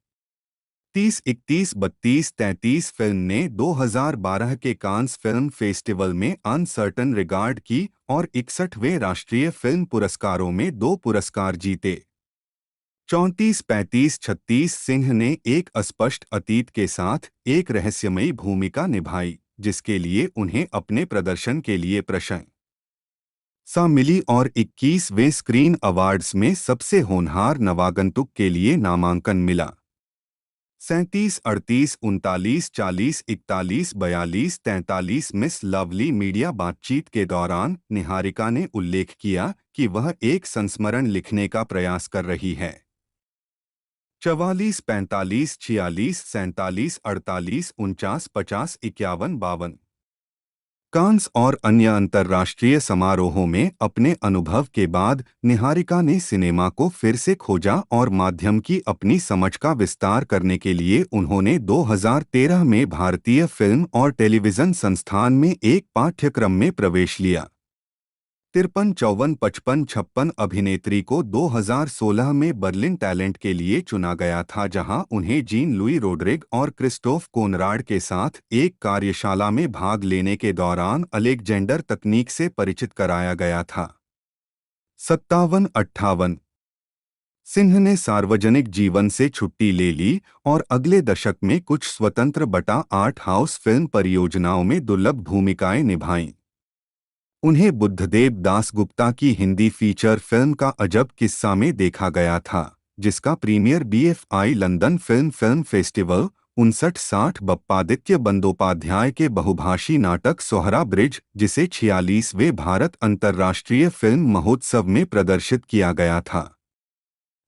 30, 31, 32, 33 फिल्म ने 2012 के कांस फिल्म फेस्टिवल में अनसर्टन रिगार्ड की और 61वें राष्ट्रीय फिल्म पुरस्कारों में 2 पुरस्कार जीते। 34 35 36 सिंह ने एक अस्पष्ट अतीत के साथ एक रहस्यमयी भूमिका निभाई, जिसके लिए उन्हें अपने प्रदर्शन के लिए प्रशंसा मिली और 21वें स्क्रीन अवार्ड्स में सबसे होनहार नवागंतुक के लिए नामांकन मिला। 37 38 39 40 41 42 43 मिस लवली मीडिया बातचीत के दौरान निहारिका ने उल्लेख किया कि वह एक संस्मरण लिखने का प्रयास कर रही है। 44 45 46 47 48 49 50 51 52 कांस और अन्य अंतर्राष्ट्रीय समारोहों में अपने अनुभव के बाद निहारिका ने सिनेमा को फिर से खोजा और माध्यम की अपनी समझ का विस्तार करने के लिए उन्होंने 2013 में भारतीय फिल्म और टेलीविज़न संस्थान में एक पाठ्यक्रम में प्रवेश लिया। 53 54 55 56 अभिनेत्री को 2016 में बर्लिन टैलेंट के लिए चुना गया था, जहां उन्हें जीन लुई रोड्रिग और क्रिस्टोफ कोनराड के साथ एक कार्यशाला में भाग लेने के दौरान अलेक्जेंडर तकनीक से परिचित कराया गया था। 57 58 सिंह ने सार्वजनिक जीवन से छुट्टी ले ली और अगले दशक में कुछ स्वतंत्र आर्ट हाउस फिल्म परियोजनाओं में दुर्लभ भूमिकाएं निभाईं। उन्हें बुद्धदेव दासगुप्ता की हिंदी फीचर फिल्म का अजब किस्सा में देखा गया था, जिसका premiere BFI London film festival 59-60 Bappaditya Bandopadhyay के बहुभाषी नाटक सोहरा ब्रिज, जिसे 46वें भारत अंतर्राष्ट्रीय फिल्म महोत्सव में प्रदर्शित किया गया था।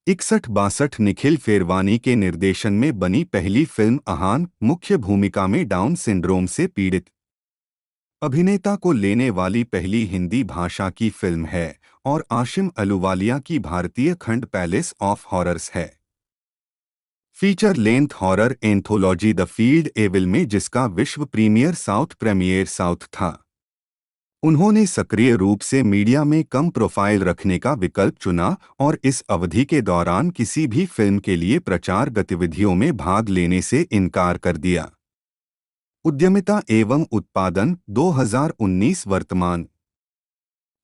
61-62 निखिल फेरवानी के निर्देशन में बनी पहली फिल्म अहान मुख्य भूमिका में डाउन सिंड्रोम से पीड़ित अभिनेता को लेने वाली पहली हिंदी भाषा की फिल्म है और आशिम अहलूवालिया की भारतीय खंड पैलेस ऑफ हॉरर्स है। Feature length horror anthology the field evil में, जिसका विश्व प्रीमियर साउथ था। उन्होंने सक्रिय रूप से मीडिया में कम प्रोफाइल रखने का विकल्प चुना और इस अवधि के दौरान किसी भी फिल्म के लिए प्रचार गतिविधियों में भाग लेने से इनकार कर दिया। उद्यमिता एवं उत्पादन 2019 वर्तमान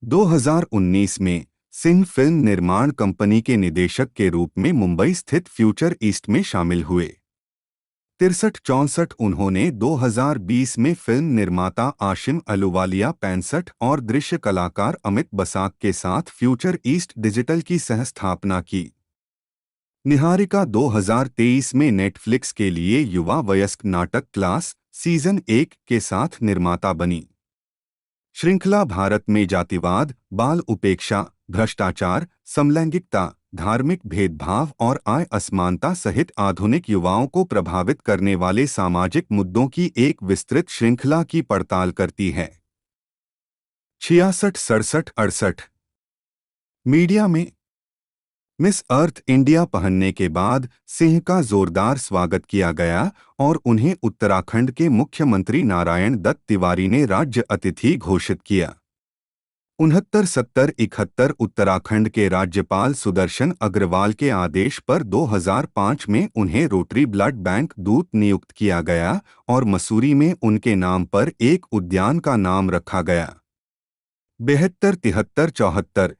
2019 में सिंह फिल्म निर्माण कंपनी के निदेशक के रूप में मुंबई स्थित फ्यूचर ईस्ट में शामिल हुए। 63-64 उन्होंने 2020 में फिल्म निर्माता आशिम अहलूवालिया 65 और दृश्य कलाकार अमित बसाक के साथ फ्यूचर ईस्ट डिजिटल की सह-स्थापना की। निहारिका 2023 में नेटफ्लिक्स के लिए युवा वयस्क नाटक क्लास सीजन 1 के साथ निर्माता बनी। श्रृंखला भारत में जातिवाद, बाल उपेक्षा, भ्रष्टाचार, समलैंगिकता, धार्मिक भेदभाव और आय असमानता सहित आधुनिक युवाओं को प्रभावित करने वाले सामाजिक मुद्दों की एक विस्तृत श्रृंखला की पड़ताल करती है। 66 67 68 मीडिया में मिस अर्थ इंडिया पहनने के बाद सिंह का जोरदार स्वागत किया गया और उन्हें उत्तराखंड के मुख्यमंत्री नारायण दत्त तिवारी ने राज्य अतिथि घोषित किया। 69 70 71 उत्तराखंड के राज्यपाल सुदर्शन अग्रवाल के आदेश पर 2005 में उन्हें रोटरी ब्लड बैंक दूत नियुक्त किया गया और मसूरी में उनके नाम पर एक उद्यान का नाम रखा गया। 72 73 74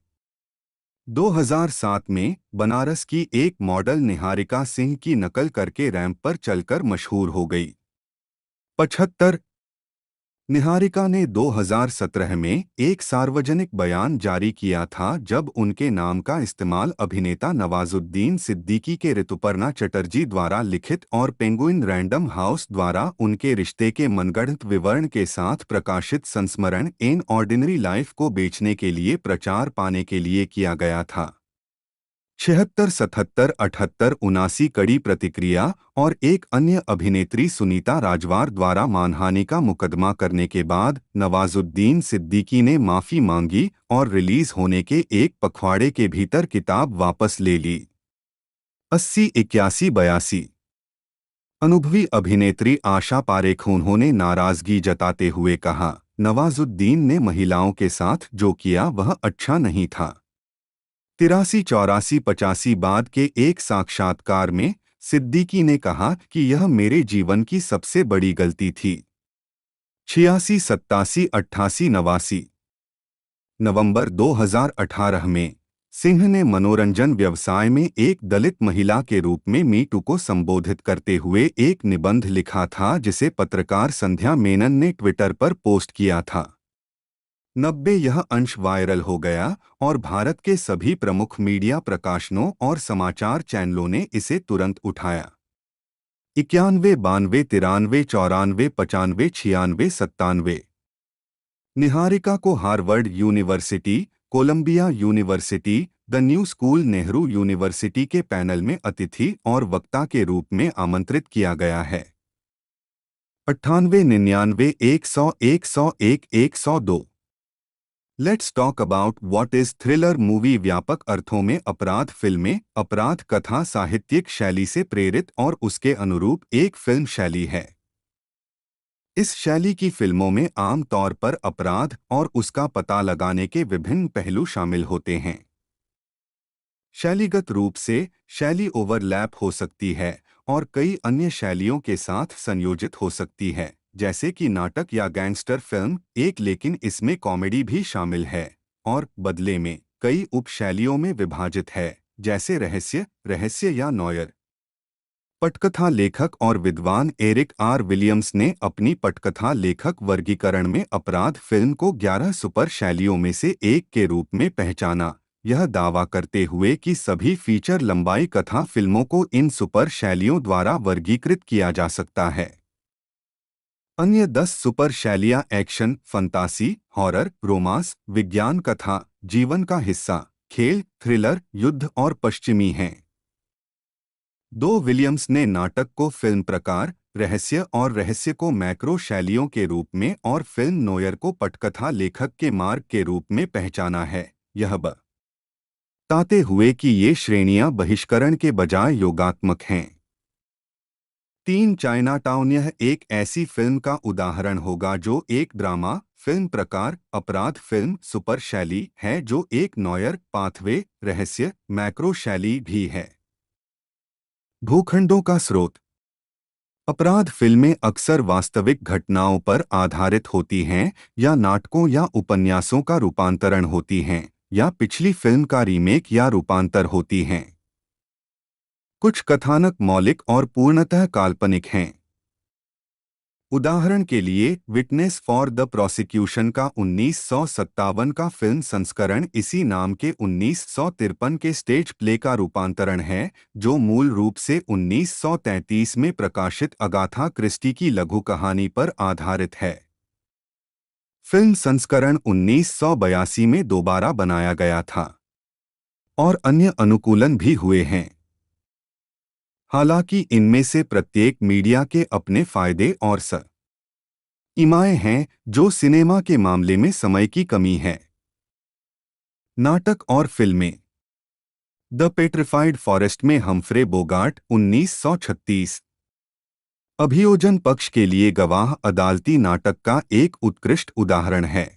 2007 में बनारस की एक मॉडल निहारिका सिंह की नकल करके रैंप पर चलकर मशहूर हो गई। 75 निहारिका ने 2017 में एक सार्वजनिक बयान जारी किया था जब उनके नाम का इस्तेमाल अभिनेता नवाजुद्दीन सिद्दीकी के ऋतुपर्णा चटर्जी द्वारा लिखित और पेंगुइन रैंडम हाउस द्वारा उनके रिश्ते के मनगढ़ंत विवरण के साथ प्रकाशित संस्मरण एन ऑर्डिनरी लाइफ को बेचने के लिए प्रचार पाने के लिए किया गया था। 76 77 78 79 कड़ी प्रतिक्रिया और एक अन्य अभिनेत्री सुनीता राजवार द्वारा मानहानि का मुकदमा करने के बाद नवाजुद्दीन सिद्दीकी ने माफी मांगी और रिलीज होने के एक पखवाड़े के भीतर किताब वापस ले ली। 80 81 82 अनुभवी अभिनेत्री आशा पारेख उन्होंने नाराजगी जताते हुए कहा, नवाजुद्दीन ने महिलाओं के साथ जो किया वह अच्छा नहीं था। 83 84 85 बाद के एक साक्षात्कार में सिद्दीकी ने कहा कि यह मेरे जीवन की सबसे बड़ी गलती थी। 86 87 88 89 नवंबर 2018 में सिंह ने मनोरंजन व्यवसाय में एक दलित महिला के रूप में मी टू को संबोधित करते हुए एक निबंध लिखा था जिसे पत्रकार संध्या मेनन ने ट्विटर पर पोस्ट किया था। 90 यह अंश वायरल हो गया और भारत के सभी प्रमुख मीडिया प्रकाशनों और समाचार चैनलों ने इसे तुरंत उठाया। 91 92 93 94 95 96 97। निहारिका को Harvard university, Columbia university, the new school, Nehru university के पैनल में अतिथि और वक्ता के रूप में आमंत्रित किया गया है। 98 99 100 101 102। Let's talk about what is thriller movie. व्यापक अर्थों में अपराध फिल्में अपराध कथा साहित्यिक शैली से प्रेरित और उसके अनुरूप एक फिल्म शैली है। इस शैली की फिल्मों में आम तौर पर अपराध और उसका पता लगाने के विभिन्न पहलू शामिल होते हैं। शैलीगत रूप से शैली ओवरलैप हो सकती है और कई अन्य शैलियों के साथ संयोजित हो सकती है, जैसे कि नाटक या गैंगस्टर फिल्म एक, लेकिन इसमें कॉमेडी भी शामिल है और बदले में कई उपशैलियों में विभाजित है, जैसे रहस्य या नॉयर। पटकथा लेखक और विद्वान एरिक आर विलियम्स ने अपनी पटकथा लेखक वर्गीकरण में अपराध फिल्म को 11 सुपर शैलियों में से एक के रूप में पहचाना, यह दावा करते हुए कि सभी फीचर लंबाई कथा फिल्मों को इन सुपर शैलियों द्वारा वर्गीकृत किया जा सकता है। अन्य 10 सुपर शैलियाँ एक्शन, फंतासी, हॉरर, रोमांस, विज्ञान कथा, जीवन का हिस्सा, खेल, थ्रिलर, युद्ध और पश्चिमी हैं। दो विलियम्स ने नाटक को फिल्म प्रकार, रहस्य और रहस्य को मैक्रो शैलियों के रूप में और फिल्म नोयर को पटकथा लेखक के मार्ग के रूप में पहचाना है, यह बताते हुए कि ये श्रेणियां बहिष्करण के बजाय योगात्मक हैं। 3 चाइनाटाउन। यह एक ऐसी फिल्म का उदाहरण होगा जो एक ड्रामा फिल्म प्रकार अपराध फिल्म सुपर शैली है जो एक नॉयर पाथवे रहस्य मैक्रो शैली भी है। भूखंडों का स्रोत। अपराध फिल्में अक्सर वास्तविक घटनाओं पर आधारित होती हैं या नाटकों या उपन्यासों का रूपांतरण होती हैं या पिछली फिल्म का रीमेक या रूपांतर होती हैं। कुछ कथानक मौलिक और पूर्णतः काल्पनिक हैं। उदाहरण के लिए विटनेस फॉर द प्रोसिक्यूशन का 1957 का फिल्म संस्करण इसी नाम के 1953 के स्टेज प्ले का रूपांतरण है, जो मूल रूप से 1933 में प्रकाशित अगाथा क्रिस्टी की लघु कहानी पर आधारित है। फिल्म संस्करण 1982 में दोबारा बनाया गया था और अन्य अनुकूलन भी हुए हैं। हालांकि इनमें से प्रत्येक मीडिया के अपने फायदे और सीमाएं हैं, जो सिनेमा के मामले में समय की कमी है। नाटक और फिल्में। द पेट्रिफाइड फॉरेस्ट में हम्फ्रे बोगार्ट 1936। अभियोजन पक्ष के लिए गवाह अदालती नाटक का एक उत्कृष्ट उदाहरण है।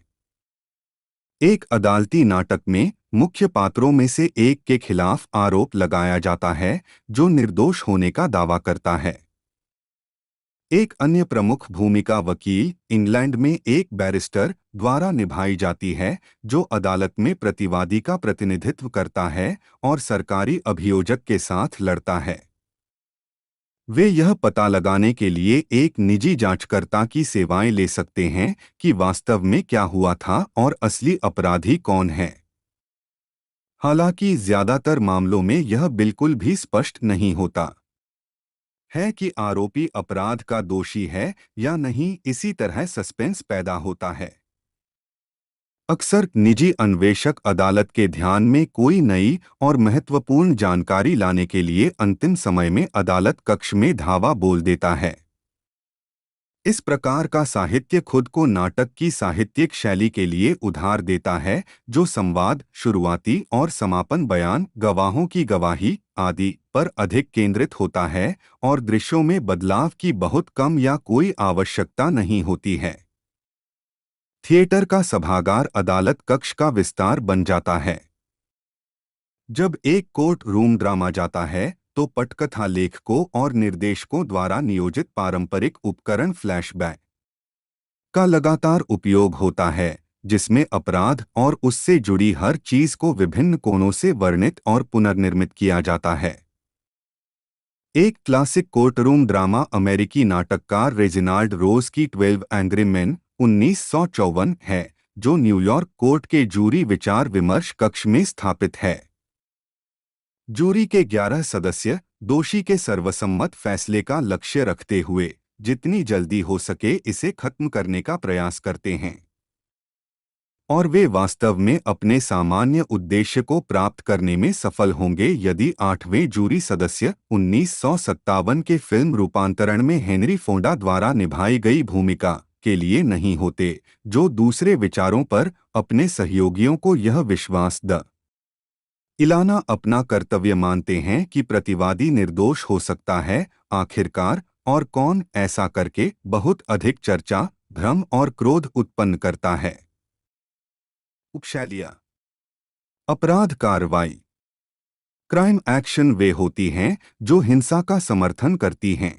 एक अदालती नाटक में मुख्य पात्रों में से एक के खिलाफ आरोप लगाया जाता है जो निर्दोष होने का दावा करता है। एक अन्य प्रमुख भूमिका वकील इंग्लैंड में एक बैरिस्टर द्वारा निभाई जाती है जो अदालत में प्रतिवादी का प्रतिनिधित्व करता है और सरकारी अभियोजक के साथ लड़ता है। वे यह पता लगाने के लिए एक निजी जांचकर्ता की सेवाएं ले सकते हैं कि वास्तव में क्या हुआ था और असली अपराधी कौन है। हालांकि ज्यादातर मामलों में यह बिल्कुल भी स्पष्ट नहीं होता है कि आरोपी अपराध का दोषी है या नहीं, इसी तरह सस्पेंस पैदा होता है। अक्सर निजी अन्वेषक अदालत के ध्यान में कोई नई और महत्वपूर्ण जानकारी लाने के लिए अंतिम समय में अदालत कक्ष में धावा बोल देता है। इस प्रकार का साहित्य खुद को नाटक की साहित्यिक शैली के लिए उधार देता है, जो संवाद, शुरुआती और समापन बयान, गवाहों की गवाही आदि पर अधिक केंद्रित होता है और दृश्यों में बदलाव की बहुत कम या कोई आवश्यकता नहीं होती है। थिएटर का सभागार अदालत कक्ष का विस्तार बन जाता है। जब एक कोर्ट रूम ड्रामा जाता है तो पटकथा लेखकों और निर्देशकों द्वारा नियोजित पारंपरिक उपकरण फ्लैशबैक का लगातार उपयोग होता है, जिसमें अपराध और उससे जुड़ी हर चीज को विभिन्न कोणों से वर्णित और पुनर्निर्मित किया जाता है। एक क्लासिक कोर्टरूम ड्रामा अमेरिकी नाटककार रेजिनाल्ड रोज की 12 एंग्री मेन 1954 है, जो न्यूयॉर्क कोर्ट के जूरी विचार विमर्श कक्ष में स्थापित है। जूरी के 11 सदस्य दोषी के सर्वसम्मत फैसले का लक्ष्य रखते हुए जितनी जल्दी हो सके इसे खत्म करने का प्रयास करते हैं, और वे वास्तव में अपने सामान्य उद्देश्य को प्राप्त करने में सफल होंगे यदि 8वें जूरी सदस्य 1957 के फिल्म रूपांतरण में हेनरी फोंडा द्वारा निभाई गई भूमिका के लिए नहीं होते, जो दूसरे विचारों पर अपने सहयोगियों को यह विश्वास इलाना अपना कर्तव्य मानते हैं कि प्रतिवादी निर्दोष हो सकता है, आखिरकार, और कौन ऐसा करके बहुत अधिक चर्चा, भ्रम और क्रोध उत्पन्न करता है। उपशैलियाँ। अपराध कार्रवाई। क्राइम एक्शन वे होती हैं जो हिंसा का समर्थन करती हैं।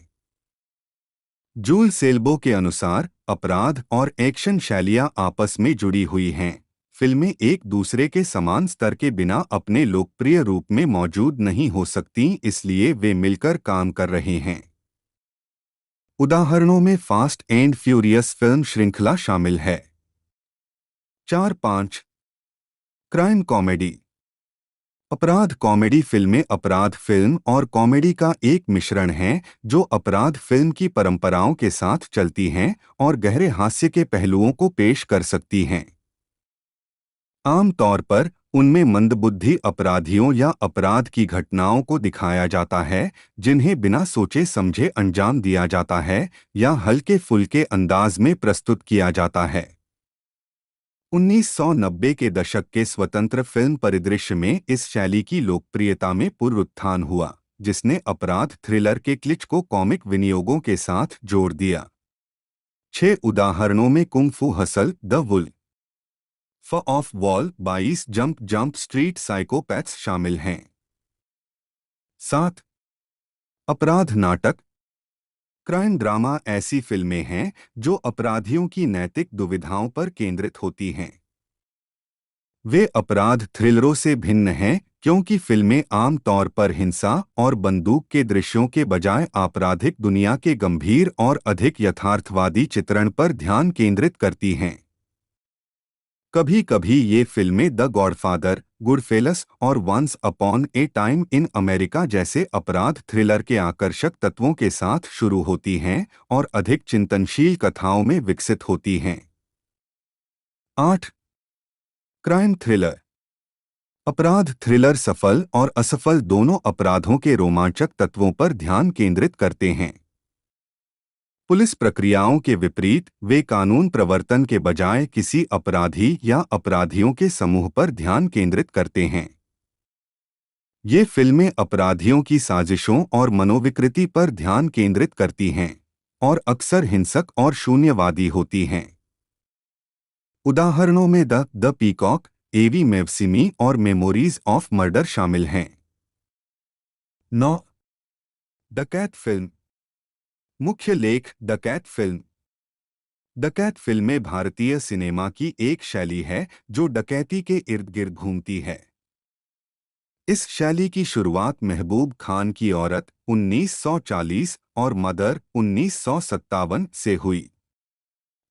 जूल सेल्बो के अनुसार अपराध और एक्शन शैलियाँ आपस में जुड़ी हुई हैं। फिल्में एक दूसरे के समान स्तर के बिना अपने लोकप्रिय रूप में मौजूद नहीं हो सकती, इसलिए वे मिलकर काम कर रहे हैं। उदाहरणों में फास्ट एंड फ्यूरियस फिल्म श्रृंखला शामिल है। 4-5 क्राइम कॉमेडी। अपराध कॉमेडी फिल्में अपराध फिल्म और कॉमेडी का एक मिश्रण है जो अपराध फिल्म की परंपराओं के साथ चलती हैं और गहरे हास्य के पहलुओं को पेश कर सकती हैं। आमतौर पर उनमें मंदबुद्धि अपराधियों या अपराध की घटनाओं को दिखाया जाता है जिन्हें बिना सोचे समझे अंजाम दिया जाता है या हल्के फुल्के अंदाज में प्रस्तुत किया जाता है। 1990 के दशक के स्वतंत्र फिल्म परिदृश्य में इस शैली की लोकप्रियता में पुनरुत्थान हुआ, जिसने अपराध थ्रिलर के क्लिच को कॉमिक विनियोगों के साथ जोड़ दिया। 6 उदाहरणों में kung fu hustle, the wolf of Wall 22 jump street psychopaths शामिल हैं। 7 अपराध नाटक। क्राइम ड्रामा ऐसी फिल्में हैं जो अपराधियों की नैतिक दुविधाओं पर केंद्रित होती हैं। वे अपराध थ्रिलरों से भिन्न हैं क्योंकि फिल्में आम तौर पर हिंसा और बंदूक के दृश्यों के बजाय आपराधिक दुनिया के गंभीर और अधिक यथार्थवादी चित्रण पर ध्यान केंद्रित करती हैं। कभी कभी ये फिल्में द गॉडफादर, गुडफेलस और once upon a time in America जैसे अपराध थ्रिलर के आकर्षक तत्वों के साथ शुरू होती हैं और अधिक चिंतनशील कथाओं में विकसित होती हैं। 8 क्राइम थ्रिलर। अपराध थ्रिलर सफल और असफल दोनों अपराधों के रोमांचक तत्वों पर ध्यान केंद्रित करते हैं। पुलिस प्रक्रियाओं के विपरीत वे कानून प्रवर्तन के बजाय किसी अपराधी या अपराधियों के समूह पर ध्यान केंद्रित करते हैं। ये फिल्में अपराधियों की साजिशों और मनोविकृति पर ध्यान केंद्रित करती हैं और अक्सर हिंसक और शून्यवादी होती हैं। उदाहरणों में द पीकॉक, एवी मेवसिमी और मेमोरीज ऑफ मर्डर शामिल हैं। 9 डकैत फिल्म। मुख्य लेख। डकैत फिल्म। डकैत फिल्में भारतीय सिनेमा की एक शैली है जो डकैती के इर्द गिर्द घूमती है। इस शैली की शुरुआत महबूब खान की औरत 1940 और मदर 1957 से हुई।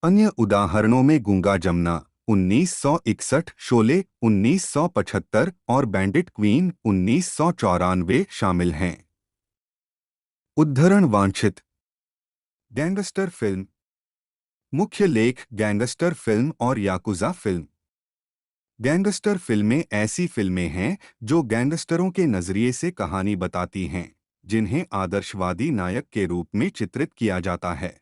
अन्य उदाहरणों में गूंगा जमुना 1961, शोले 1975 और बैंडिट क्वीन 1994 शामिल हैं। उद्धरण वांछित। Gangster film. मुख्य लेख। गैंगस्टर फिल्म और याकुजा फिल्म। गैंगस्टर फिल्में ऐसी फिल्में हैं जो गैंगस्टरों के नजरिए से कहानी बताती हैं, जिन्हें आदर्शवादी नायक के रूप में चित्रित किया जाता है।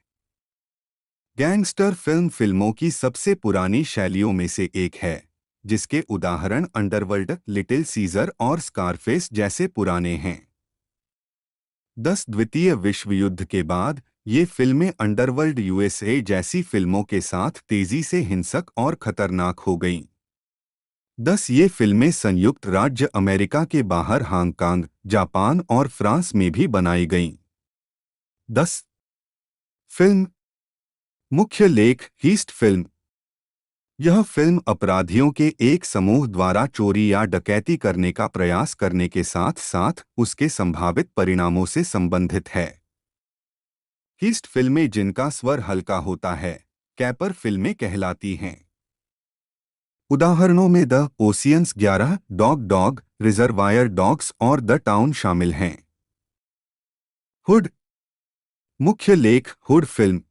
गैंगस्टर फिल्म फिल्मों की सबसे पुरानी शैलियों में से एक है, जिसके उदाहरण अंडरवर्ल्ड, लिटिल सीजर और स्कारफेस जैसे पुराने हैं। द्वितीय विश्व युद्ध के बाद ये फिल्में अंडरवर्ल्ड यूएसए जैसी फिल्मों के साथ तेजी से हिंसक और खतरनाक हो गईं। ये फिल्में संयुक्त राज्य अमेरिका के बाहर हांगकांग, जापान और फ्रांस में भी बनाई गईं। फिल्म। मुख्य लेख। Heist film. यह फिल्म अपराधियों के एक समूह द्वारा चोरी या डकैती करने का प्रयास करने के साथ साथ उसके संभावित परिणामों से संबंधित है। हीस्ट फिल्में जिनका स्वर हल्का होता है कैपर फिल्में कहलाती हैं। उदाहरणों में the oceans 11, dog dog, reservoir dogs और द टाउन शामिल हैं। हुड। मुख्य लेख हुड फिल्म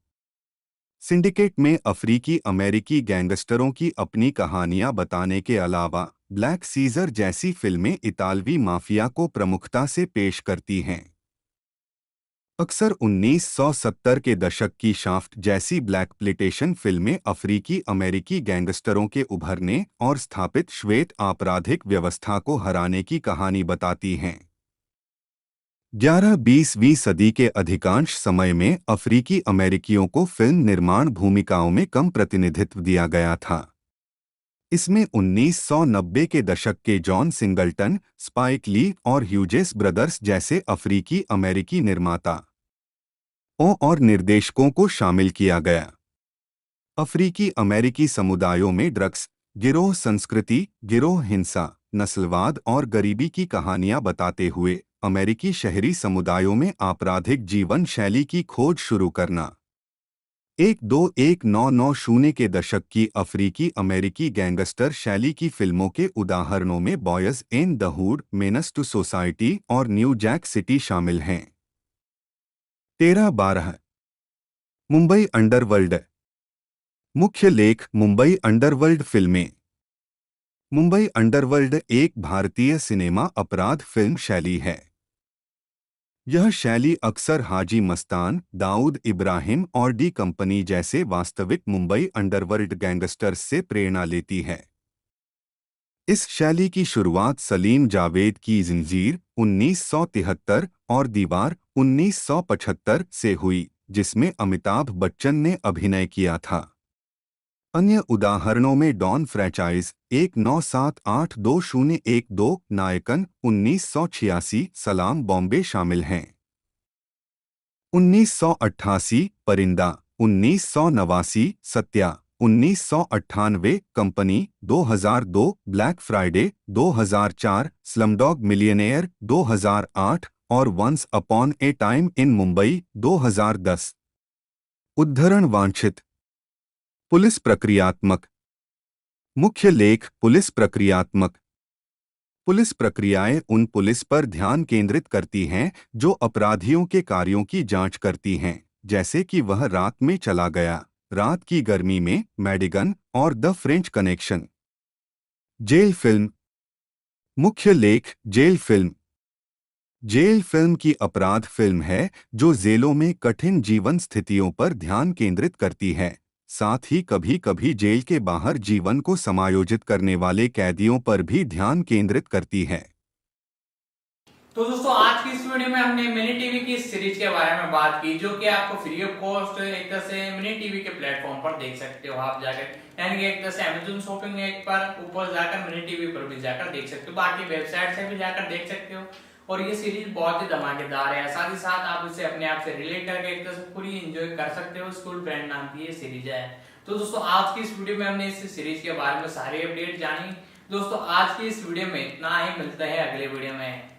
सिंडिकेट में अफ्रीकी अमेरिकी गैंगस्टरों की अपनी कहानियां बताने के अलावा ब्लैक सीजर जैसी फिल्में इतालवी माफिया को प्रमुखता से पेश करती हैं। अक्सर 1970 के दशक की शाफ्ट जैसी ब्लैकप्लिटेशन फिल्में अफ्रीकी अमेरिकी गैंगस्टरों के उभरने और स्थापित श्वेत आपराधिक व्यवस्था को हराने की कहानी बताती हैं। 11-20वीं सदी के अधिकांश समय में अफ्रीकी अमेरिकियों को फिल्म निर्माण भूमिकाओं में कम प्रतिनिधित्व दिया गया था। इसमें 1990 के दशक के जॉन सिंगल्टन, स्पाइक ली और ह्यूजेस ब्रदर्स जैसे अफ्रीकी अमेरिकी निर्माता और निर्देशकों को शामिल किया गया। अफ्रीकी अमेरिकी समुदायों में ड्रग्स, गिरोह संस्कृति, गिरोह हिंसा, नस्लवाद और गरीबी की कहानियां बताते हुए अमेरिकी शहरी समुदायों में आपराधिक जीवन शैली की खोज शुरू करना। 1990 के दशक की अफ्रीकी अमेरिकी गैंगस्टर शैली की फिल्मों के उदाहरणों में boys in the hood, menace to society और न्यू जैक सिटी शामिल हैं। 13-12 मुंबई अंडरवर्ल्ड। मुख्य लेख मुंबई अंडरवर्ल्ड फिल्में। मुंबई अंडरवर्ल्ड एक भारतीय सिनेमा अपराध फिल्म शैली है। यह शैली अक्सर हाजी मस्तान, दाऊद इब्राहिम और डी कंपनी जैसे वास्तविक मुंबई अंडरवर्ल्ड गैंगस्टर्स से प्रेरणा लेती है। इस शैली की शुरुआत सलीम जावेद की जंजीर 1973 और दीवार 1975 से हुई, जिसमें अमिताभ बच्चन ने अभिनय किया था। अन्य उदाहरणों में डॉन फ्रैंचाइज 19782012, नायकन 1986, सलाम बॉम्बे शामिल हैं। 1988 Parinda, 1989 Satya, 1998 company, 2002 black Friday, 2004 slumdog millionaire, 2008 और once upon a time in Mumbai 2010। उद्धरण वांछित। पुलिस प्रक्रियात्मक। मुख्य लेख पुलिस प्रक्रियात्मक। पुलिस प्रक्रियाएं उन पुलिस पर ध्यान केंद्रित करती हैं जो अपराधियों के कार्यों की जांच करती हैं, जैसे कि वह रात में चला गया, रात की गर्मी में, मैडिगन और the French connection. Jail film. मुख्य लेख जेल फिल्म। जेल फिल्म की अपराध फिल्म है जो जेलों में कठिन जीवन स्थितियों पर ध्यान केंद्रित करती है, साथ ही कभी-कभी जेल के बाहर जीवन को समायोजित करने वाले कैदियों पर भी ध्यान केंद्रित करती है। तो दोस्तों आज की इस वीडियो में हमने मिनी टीवी की सीरीज के बारे में बात की, जो कि आपको फ्री ऑफ कॉस्ट एक तरह से मिनी टीवी के प्लेटफॉर्म पर देख सकते हो आप जाकर, यानी कि एक तरह से अमेज़न शॉपिंग ऐप पर ऊपर जाकर मिनी टीवी पर भी जाकर देख सकते हो, बाकी वेबसाइट से भी जाकर देख सकते हो। और ये सीरीज बहुत ही धमाकेदार है, साथ ही साथ आप इसे अपने आप से रिलेट करके एक तरह से पूरी एंजॉय कर सकते हो। स्कूल फ्रेंड नाम की ये सीरीज है। तो दोस्तों आज की इस वीडियो में हमने इस सीरीज के बारे में सारी अपडेट जानी। दोस्तों आज की इस वीडियो में इतना ही, मिलते हैं अगले वीडियो में।